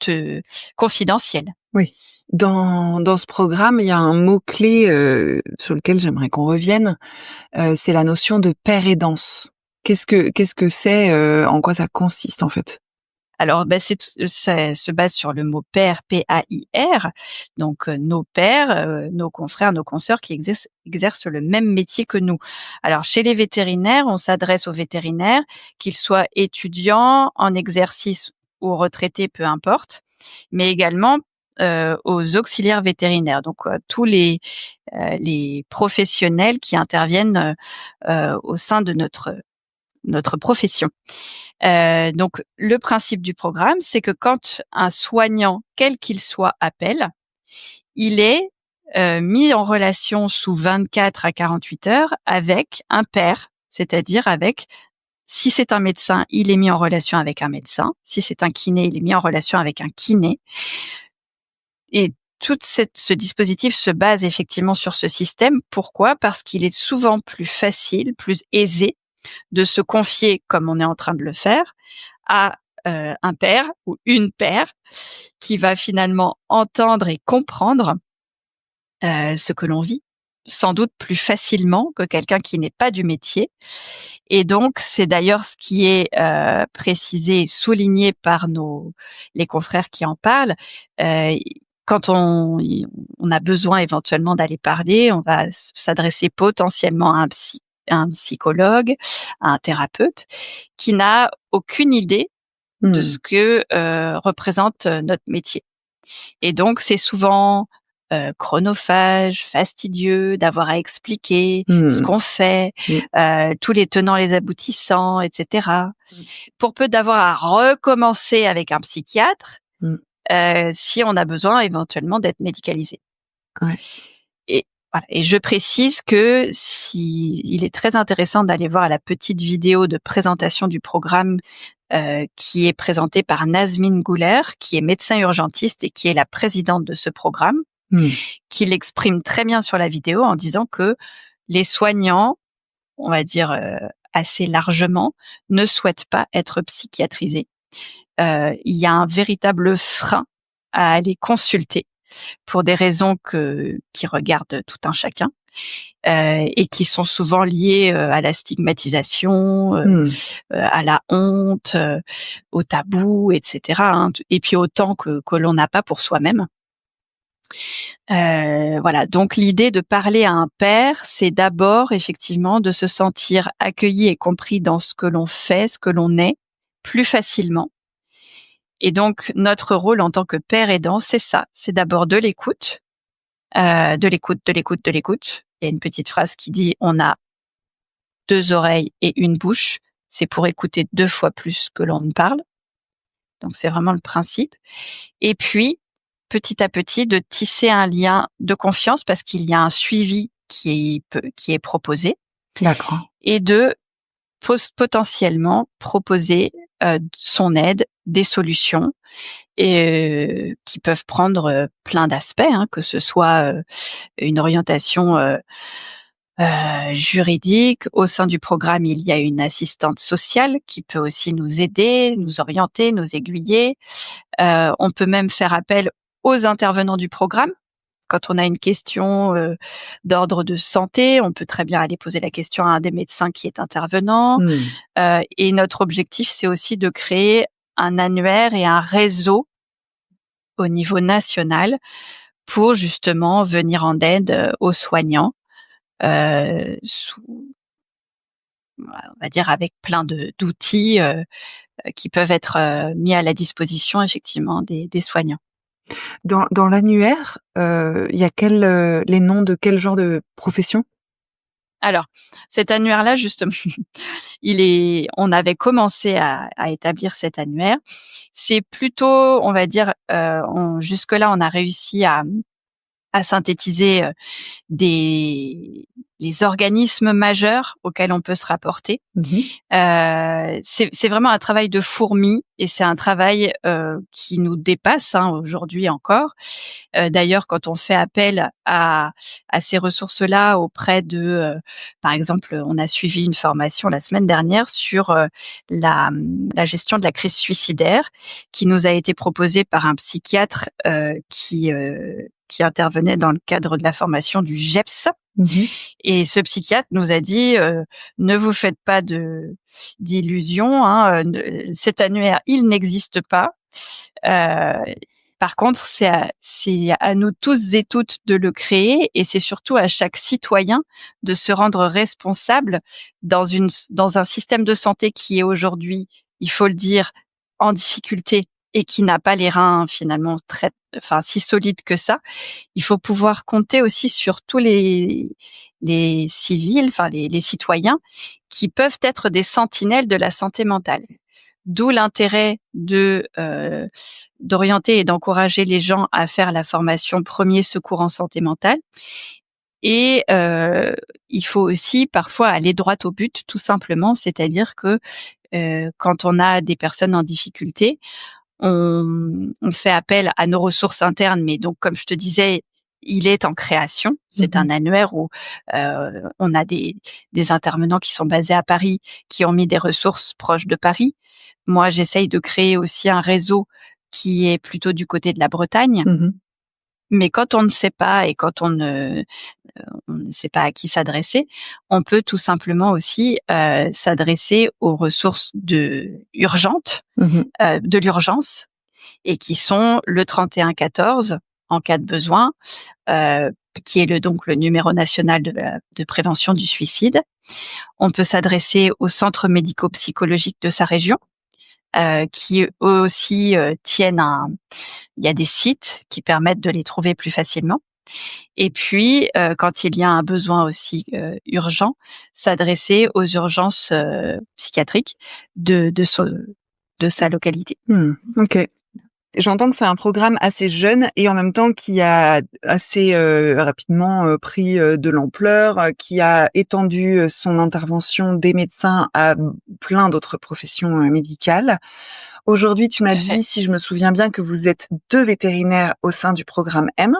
confidentiel. Oui. Dans ce programme, il y a un mot-clé, sur lequel j'aimerais qu'on revienne, c'est la notion de pair aidance. Qu'est-ce que c'est, en quoi ça consiste, en fait? Alors, ça se base sur le mot pair, P-A-I-R. Donc, nos pairs, nos confrères, nos consoeurs qui exercent le même métier que nous. Alors, chez les vétérinaires, on s'adresse aux vétérinaires, qu'ils soient étudiants, en exercice ou retraités, peu importe, mais également aux auxiliaires vétérinaires. Donc, tous les professionnels qui interviennent au sein de notre profession. Donc, le principe du programme, c'est que quand un soignant, quel qu'il soit, appelle, il est mis en relation sous 24 à 48 heures avec un pair, c'est-à-dire si c'est un médecin, il est mis en relation avec un médecin. Si c'est un kiné, il est mis en relation avec un kiné. Et ce dispositif se base effectivement sur ce système. Pourquoi ? Parce qu'il est souvent plus facile, plus aisé de se confier, comme on est en train de le faire, à un pair ou une paire qui va finalement entendre et comprendre ce que l'on vit, sans doute plus facilement que quelqu'un qui n'est pas du métier. Et donc, c'est d'ailleurs ce qui est précisé et souligné par les confrères qui en parlent. Quand on a besoin éventuellement d'aller parler, on va s'adresser potentiellement à un psychologue, à un thérapeute, qui n'a aucune idée de ce que représente notre métier. Et donc, c'est souvent chronophage, fastidieux, d'avoir à expliquer ce qu'on fait, tous les tenants, les aboutissants, etc. Pour peu d'avoir à recommencer avec un psychiatre, si on a besoin éventuellement d'être médicalisé. Ouais. Et voilà. Et je précise que il est très intéressant d'aller voir la petite vidéo de présentation du programme qui est présentée par Nazmine Gouler, qui est médecin urgentiste et qui est la présidente de ce programme, qui l'exprime très bien sur la vidéo en disant que les soignants, on va dire assez largement, ne souhaitent pas être psychiatrisés. Il y a un véritable frein à aller consulter pour des raisons qui regardent tout un chacun et qui sont souvent liées à la stigmatisation, à la honte, au tabou, etc. Et puis au temps que l'on n'a pas pour soi-même. Voilà. Donc l'idée de parler à un pair, c'est d'abord effectivement de se sentir accueilli et compris dans ce que l'on fait, ce que l'on est, plus facilement. Et donc, notre rôle en tant que père aidant, c'est ça. C'est d'abord de l'écoute, de l'écoute. Il y a une petite phrase qui dit « on a 2 oreilles et une bouche ». C'est pour écouter 2 fois plus que l'on ne parle. Donc, c'est vraiment le principe. Et puis, petit à petit, de tisser un lien de confiance parce qu'il y a un suivi qui est proposé. D'accord. Et de potentiellement proposer son aide, des solutions et qui peuvent prendre plein d'aspects, que ce soit une orientation juridique. Au sein du programme, il y a une assistante sociale qui peut aussi nous aider, nous orienter, nous aiguiller. On peut même faire appel aux intervenants du programme. Quand on a une question d'ordre de santé, on peut très bien aller poser la question à un des médecins qui est intervenant. Et notre objectif, c'est aussi de créer un annuaire et un réseau au niveau national pour justement venir en aide aux soignants, on va dire avec plein d'outils qui peuvent être mis à la disposition effectivement des soignants. Dans l'annuaire, il y a les noms de quel genre de profession ? Alors, cet annuaire-là, justement, on avait commencé à établir cet annuaire. C'est plutôt, on va dire, jusque-là, on a réussi à synthétiser les organismes majeurs auxquels on peut se rapporter. C'est vraiment un travail de fourmi et c'est un travail qui nous dépasse aujourd'hui encore. D'ailleurs, quand on fait appel à ces ressources-là auprès de, par exemple, on a suivi une formation la semaine dernière sur la gestion de la crise suicidaire qui nous a été proposée par un psychiatre qui intervenait dans le cadre de la formation du GEPS. Et ce psychiatre nous a dit ne vous faites pas d'illusions, hein, cet annuaire il n'existe pas. Par contre, c'est à nous tous et toutes de le créer, et c'est surtout à chaque citoyen de se rendre responsable dans un système de santé qui est aujourd'hui, il faut le dire, en difficulté et qui n'a pas les reins finalement si solides que ça. Il faut pouvoir compter aussi sur tous les civils, les citoyens qui peuvent être des sentinelles de la santé mentale. D'où l'intérêt d'orienter et d'encourager les gens à faire la formation premier secours en santé mentale. Et il faut aussi parfois aller droit au but, tout simplement, c'est-à-dire que quand on a des personnes en difficulté, on fait appel à nos ressources internes, mais donc comme je te disais, il est en création. C'est un annuaire où on a des intervenants qui sont basés à Paris, qui ont mis des ressources proches de Paris. Moi, j'essaye de créer aussi un réseau qui est plutôt du côté de la Bretagne. Mais quand on ne sait pas et quand on ne sait pas à qui s'adresser, on peut tout simplement aussi s'adresser aux ressources urgentes, de l'urgence, et qui sont le 3114 en cas de besoin, qui est donc le numéro national de prévention du suicide. On peut s'adresser aux centres médico-psychologiques de sa région, qui eux aussi tiennent il y a des sites qui permettent de les trouver plus facilement. Et puis, quand il y a un besoin aussi urgent, s'adresser aux urgences psychiatriques de sa localité. Ok. J'entends que c'est un programme assez jeune et en même temps qui a assez rapidement pris de l'ampleur, qui a étendu son intervention des médecins à plein d'autres professions médicales. Aujourd'hui, tu m'as dit, si je me souviens bien, que vous êtes 2 vétérinaires au sein du programme M.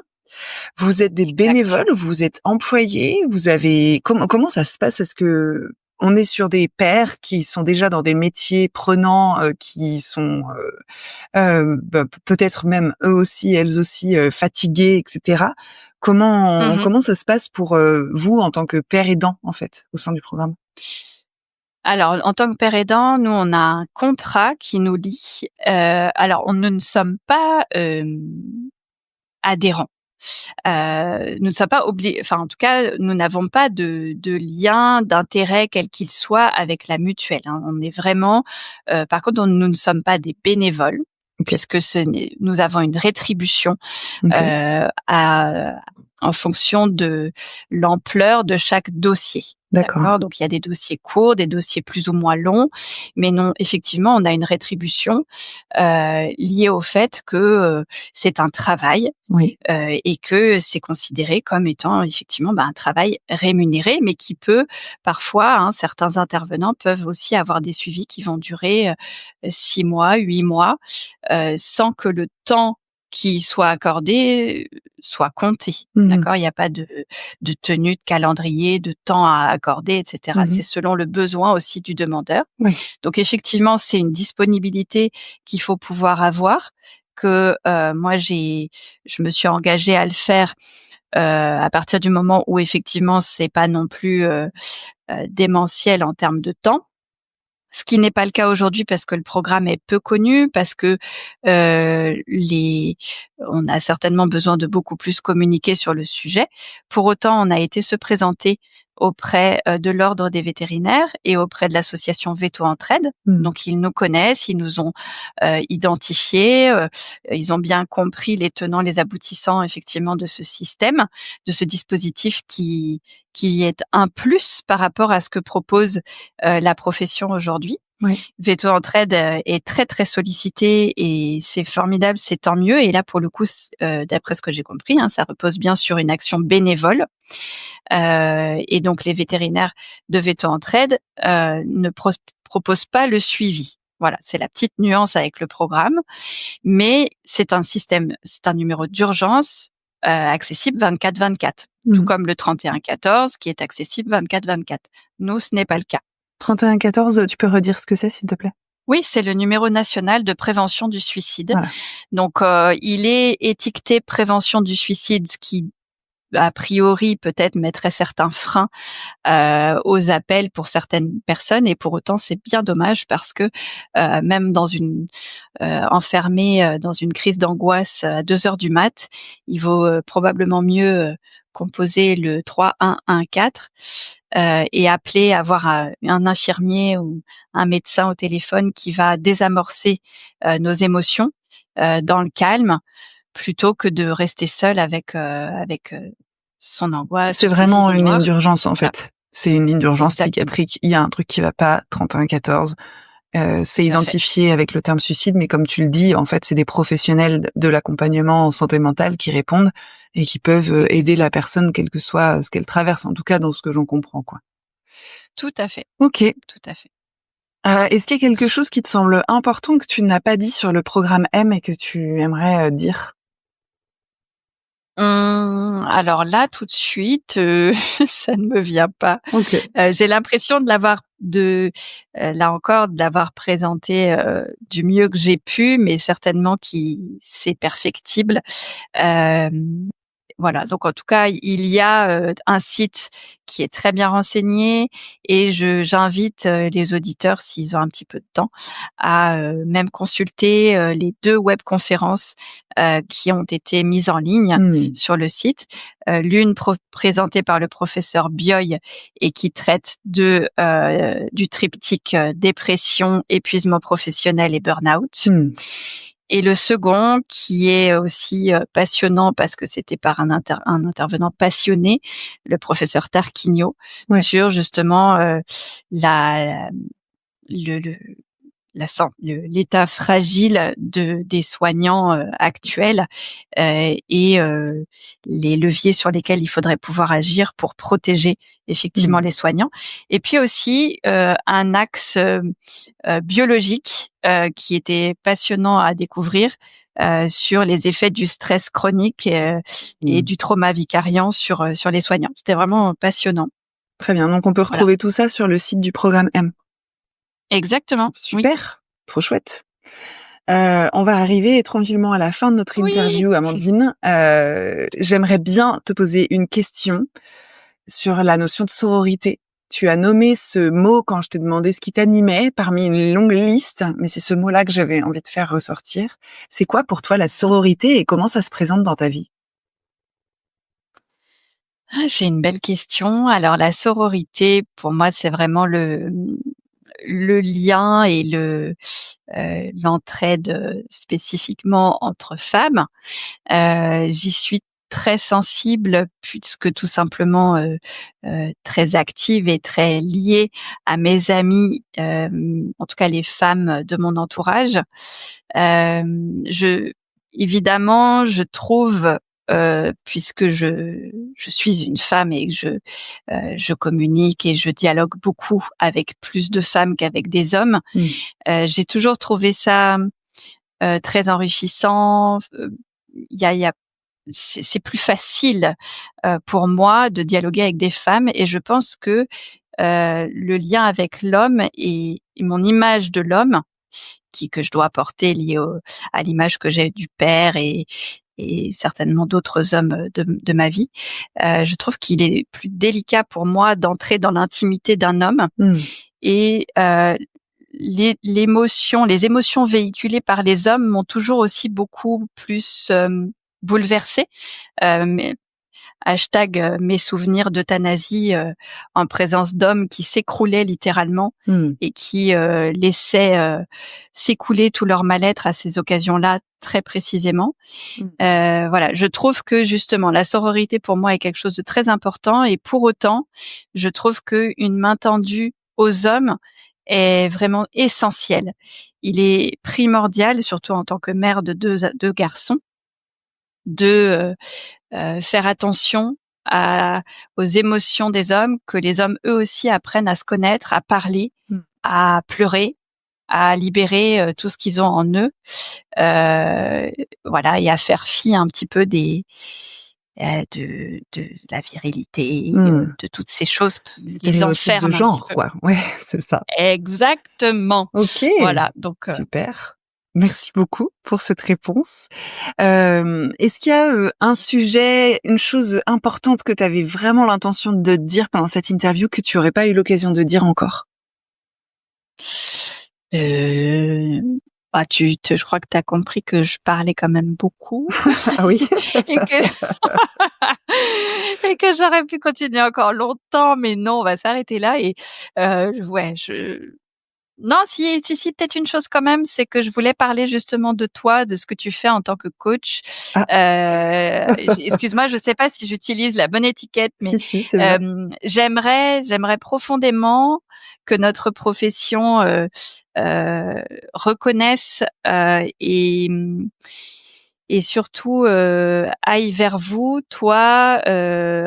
Vous êtes des bénévoles, vous êtes employés, vous avez comment ça se passe, parce que on est sur des pairs qui sont déjà dans des métiers prenants, qui sont peut-être même eux aussi, elles aussi fatigués, etc. Comment ça se passe pour vous en tant que père aidant, en fait, au sein du programme? Alors, en tant que père aidant, nous, on a un contrat qui nous lie. Alors, nous ne sommes pas adhérents. Nous ne sommes pas obligés, en tout cas, nous n'avons pas de lien d'intérêt quel qu'il soit avec la mutuelle. On est vraiment, par contre, nous ne sommes pas des bénévoles, puisque nous avons une rétribution en fonction de l'ampleur de chaque dossier. D'accord. Donc, il y a des dossiers courts, des dossiers plus ou moins longs, mais non, effectivement, on a une rétribution liée au fait que c'est un travail et que c'est considéré comme étant effectivement un travail rémunéré, mais qui peut parfois, certains intervenants peuvent aussi avoir des suivis qui vont durer 6 mois, 8 mois, sans que le temps qui soit accordé soit compté. D'accord, il n'y a pas de tenue de calendrier, de temps à accorder, etc. C'est selon le besoin aussi du demandeur. Donc effectivement, c'est une disponibilité qu'il faut pouvoir avoir, que moi je me suis engagée à le faire à partir du moment où effectivement c'est pas non plus démentiel en termes de temps. Ce qui n'est pas le cas aujourd'hui parce que le programme est peu connu, parce que on a certainement besoin de beaucoup plus communiquer sur le sujet. Pour autant, on a été se présenter auprès de l'Ordre des vétérinaires et auprès de l'association Veto Entraide. Donc, ils nous connaissent, ils nous ont identifiés, ils ont bien compris les tenants, les aboutissants, effectivement, de ce système, de ce dispositif qui est un plus par rapport à ce que propose la profession aujourd'hui. Veto Entraide est très très sollicité et c'est formidable, c'est tant mieux. Et là, pour le coup, d'après ce que j'ai compris, ça repose bien sur une action bénévole. Et donc, les vétérinaires de Veto Entraide ne proposent pas le suivi. Voilà, c'est la petite nuance avec le programme. Mais c'est un système, c'est un numéro d'urgence accessible 24/24, tout comme le 3114 qui est accessible 24/24. Nous, ce n'est pas le cas. 3114, tu peux redire ce que c'est, s'il te plaît? Oui, c'est le numéro national de prévention du suicide. Voilà. Donc, il est étiqueté prévention du suicide, ce qui a priori peut-être mettrait certains freins aux appels pour certaines personnes, et pour autant c'est bien dommage parce que même dans une enfermé dans une crise d'angoisse à 2 heures du mat, il vaut probablement mieux composer le 3-1-1-4 et appeler, avoir un infirmier ou un médecin au téléphone qui va désamorcer nos émotions dans le calme, plutôt que de rester seul avec son angoisse C'est ou ses vraiment idées une ligne noires. d'urgence, en Voilà, fait. C'est une ligne d'urgence exactement. psychiatrique. Il y a un truc qui va pas, 31-14. C'est Tout à fait. identifié avec le terme suicide, mais comme tu le dis, en fait, c'est des professionnels de l'accompagnement en santé mentale qui répondent et qui peuvent aider la personne, quel que soit ce qu'elle traverse, en tout cas dans ce que j'en comprends, quoi. Tout à fait, Ok. tout à fait. Est-ce qu'il y a quelque chose qui te semble important que tu n'as pas dit sur le programme M et que tu aimerais dire? Alors là, tout de suite, ça ne me vient pas. Ok. J'ai l'impression de l'avoir là encore, de l'avoir présenté du mieux que j'ai pu, mais certainement c'est perfectible. Voilà, donc en tout cas, il y a un site qui est très bien renseigné, et j'invite les auditeurs, s'ils ont un petit peu de temps, à même consulter les 2 webconférences qui ont été mises en ligne sur le site. L'une présentée par le professeur Bioy et qui traite du triptyque dépression, épuisement professionnel et burn-out. Et le second, qui est aussi passionnant parce que c'était par un intervenant passionné, le professeur Tarquinio, Ouais. sur justement l'état fragile des soignants actuels et les leviers sur lesquels il faudrait pouvoir agir pour protéger effectivement les soignants. Et puis aussi un axe biologique qui était passionnant à découvrir sur les effets du stress chronique et du trauma vicariant sur les soignants. C'était vraiment passionnant. Très bien. Donc, on peut Voilà. retrouver tout ça sur le site du programme M. Exactement. Oui. Super. Trop chouette. On va arriver tranquillement à la fin de notre interview, Amandine. J'aimerais bien te poser une question sur la notion de sororité. Tu as nommé ce mot quand je t'ai demandé ce qui t'animait parmi une longue liste, mais c'est ce mot-là que j'avais envie de faire ressortir. C'est quoi pour toi la sororité et comment ça se présente dans ta vie? C'est une belle question. Alors la sororité, pour moi, c'est vraiment le lien et l'entraide spécifiquement entre femmes. J'y suis très sensible puisque tout simplement très active et très liée à mes amies, en tout cas les femmes de mon entourage. Évidemment, je trouve puisque je suis une femme et que je communique et je dialogue beaucoup avec plus de femmes qu'avec des hommes, j'ai toujours trouvé ça très enrichissant. C'est plus facile pour moi de dialoguer avec des femmes, et je pense que le lien avec l'homme et mon image de l'homme que je dois apporter liée à l'image que j'ai du père et certainement d'autres hommes de ma vie, je trouve qu'il est plus délicat pour moi d'entrer dans l'intimité d'un homme, et les émotions véhiculées par les hommes m'ont toujours aussi beaucoup plus bouleversée. Mes souvenirs d'euthanasie en présence d'hommes qui s'écroulaient littéralement et qui laissaient s'écouler tout leur mal-être à ces occasions-là très précisément. Voilà, je trouve que justement la sororité pour moi est quelque chose de très important, et pour autant, je trouve qu'une main tendue aux hommes est vraiment essentielle. Il est primordial, surtout en tant que mère de deux garçons, de faire attention aux émotions des hommes, que les hommes eux aussi apprennent à se connaître, à parler, à pleurer, à libérer tout ce qu'ils ont en eux, voilà, et à faire fi un petit peu de la virilité, de toutes ces choses qui les enferment de genre, un petit peu. quoi. Ouais, c'est ça. Exactement. Ok. Voilà, donc super. Merci beaucoup pour cette réponse. Est-ce qu'il y a un sujet, une chose importante que tu avais vraiment l'intention de dire pendant cette interview que tu n'aurais pas eu l'occasion de dire encore? Je crois que tu as compris que je parlais quand même beaucoup. Ah oui. et que j'aurais pu continuer encore longtemps, mais non, on va s'arrêter là. Et non, si, peut-être une chose quand même, c'est que je voulais parler justement de toi, de ce que tu fais en tant que coach. Excuse-moi, je sais pas si j'utilise la bonne étiquette, mais si, c'est bien. j'aimerais profondément que notre profession reconnaisse et surtout aille vers vous, toi,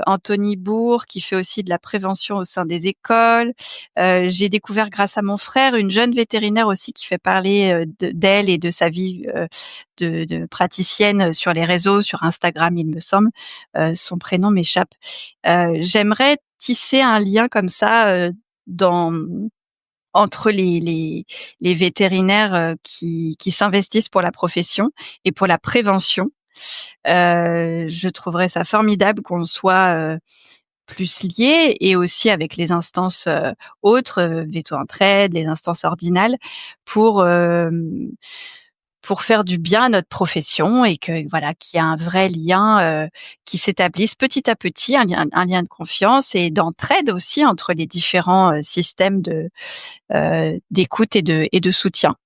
Anthony Bourg, qui fait aussi de la prévention au sein des écoles. J'ai découvert grâce à mon frère une jeune vétérinaire aussi qui fait parler d'elle et de sa vie de praticienne sur les réseaux, sur Instagram, il me semble. Son prénom m'échappe. J'aimerais tisser un lien comme ça entre les vétérinaires qui s'investissent pour la profession et pour la prévention. Je trouverais ça formidable qu'on soit plus liés, et aussi avec les instances autres, Veto Entraide, les instances ordinales, pour faire du bien à notre profession, et que voilà, qu'il y a un vrai lien qui s'établisse petit à petit, un lien de confiance et d'entraide aussi entre les différents systèmes d'écoute et de soutien.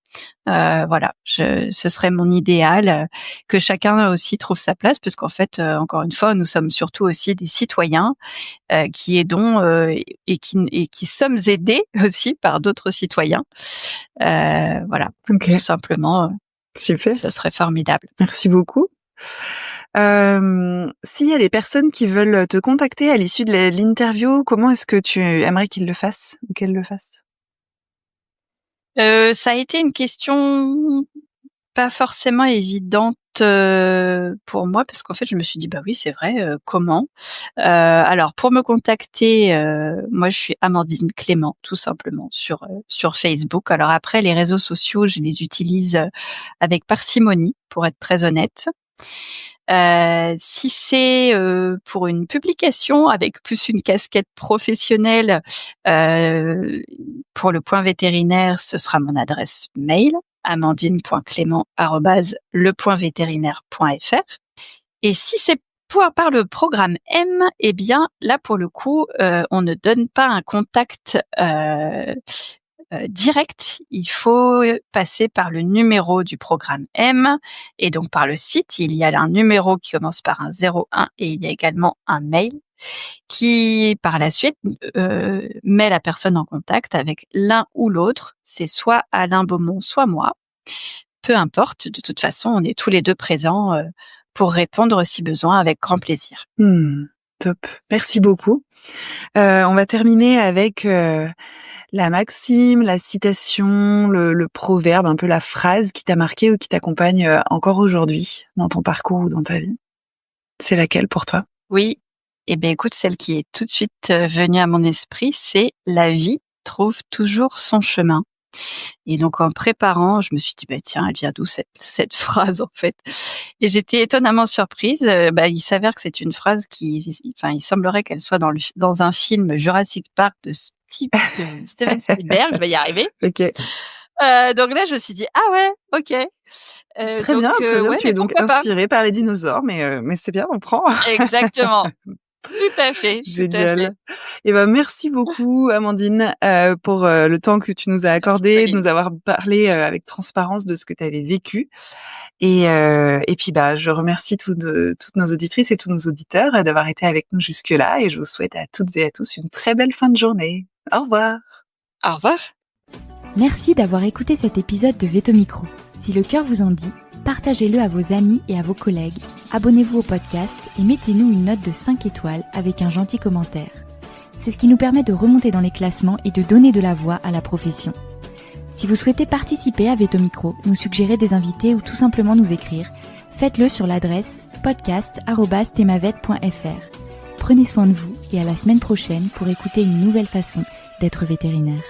Voilà, ce serait mon idéal, que chacun aussi trouve sa place, parce qu'en fait, encore une fois, nous sommes surtout aussi des citoyens qui aidons et qui sommes aidés aussi par d'autres citoyens. Voilà, tout simplement. Super. Ça serait formidable. Merci beaucoup. S'il y a des personnes qui veulent te contacter à l'issue de l'interview, comment est-ce que tu aimerais qu'ils le fassent ou qu'elles le fassent? Ça a été une question pas forcément évidente pour moi, parce qu'en fait, je me suis dit, bah oui, c'est vrai, comment? Alors, pour me contacter, moi, je suis Amandine Clément, tout simplement, sur Facebook. Alors après, les réseaux sociaux, je les utilise avec parcimonie, pour être très honnête. Si c'est pour une publication avec plus une casquette professionnelle, pour le point vétérinaire, ce sera mon adresse mail, amandine.clément@lepointvétérinaire.fr. Et si c'est par le programme M, eh bien là pour le coup, on ne donne pas un contact direct, il faut passer par le numéro du programme M, et donc par le site. Il y a un numéro qui commence par un 01, et il y a également un mail qui, par la suite, met la personne en contact avec l'un ou l'autre. C'est soit Alain Beaumont, soit moi. Peu importe, de toute façon, on est tous les deux présents pour répondre si besoin, avec grand plaisir. Top, merci beaucoup. On va terminer avec la maxime, la citation, le proverbe, un peu la phrase qui t'a marqué ou qui t'accompagne encore aujourd'hui dans ton parcours ou dans ta vie. C'est laquelle pour toi? Oui, eh bien écoute, celle qui est tout de suite venue à mon esprit, c'est « La vie trouve toujours son chemin ». Et donc en préparant, je me suis dit, bah tiens, elle vient d'où cette phrase en fait? Et j'étais étonnamment surprise. Il s'avère que c'est une phrase il semblerait qu'elle soit dans un film Jurassic Park de Steven Spielberg. Je vais y arriver. Ok. Donc là, je me suis dit, ah ouais, ok. Très bien. Ouais, tu es donc inspirée par les dinosaures, mais c'est bien, on prend. Exactement. Tout à fait. Génial. Et merci beaucoup, Amandine, pour le temps que tu nous as accordé, de nous avoir parlé avec transparence de ce que tu avais vécu. Et puis je remercie toutes nos auditrices et tous nos auditeurs d'avoir été avec nous jusque-là, et je vous souhaite à toutes et à tous une très belle fin de journée. Au revoir. Au revoir. Merci d'avoir écouté cet épisode de Veto Micro. Si le cœur vous en dit, partagez-le à vos amis et à vos collègues, abonnez-vous au podcast et mettez-nous une note de 5 étoiles avec un gentil commentaire. C'est ce qui nous permet de remonter dans les classements et de donner de la voix à la profession. Si vous souhaitez participer à Veto Micro, nous suggérer des invités ou tout simplement nous écrire, faites-le sur l'adresse podcast@temavet.fr. Prenez soin de vous et à la semaine prochaine pour écouter une nouvelle façon d'être vétérinaire.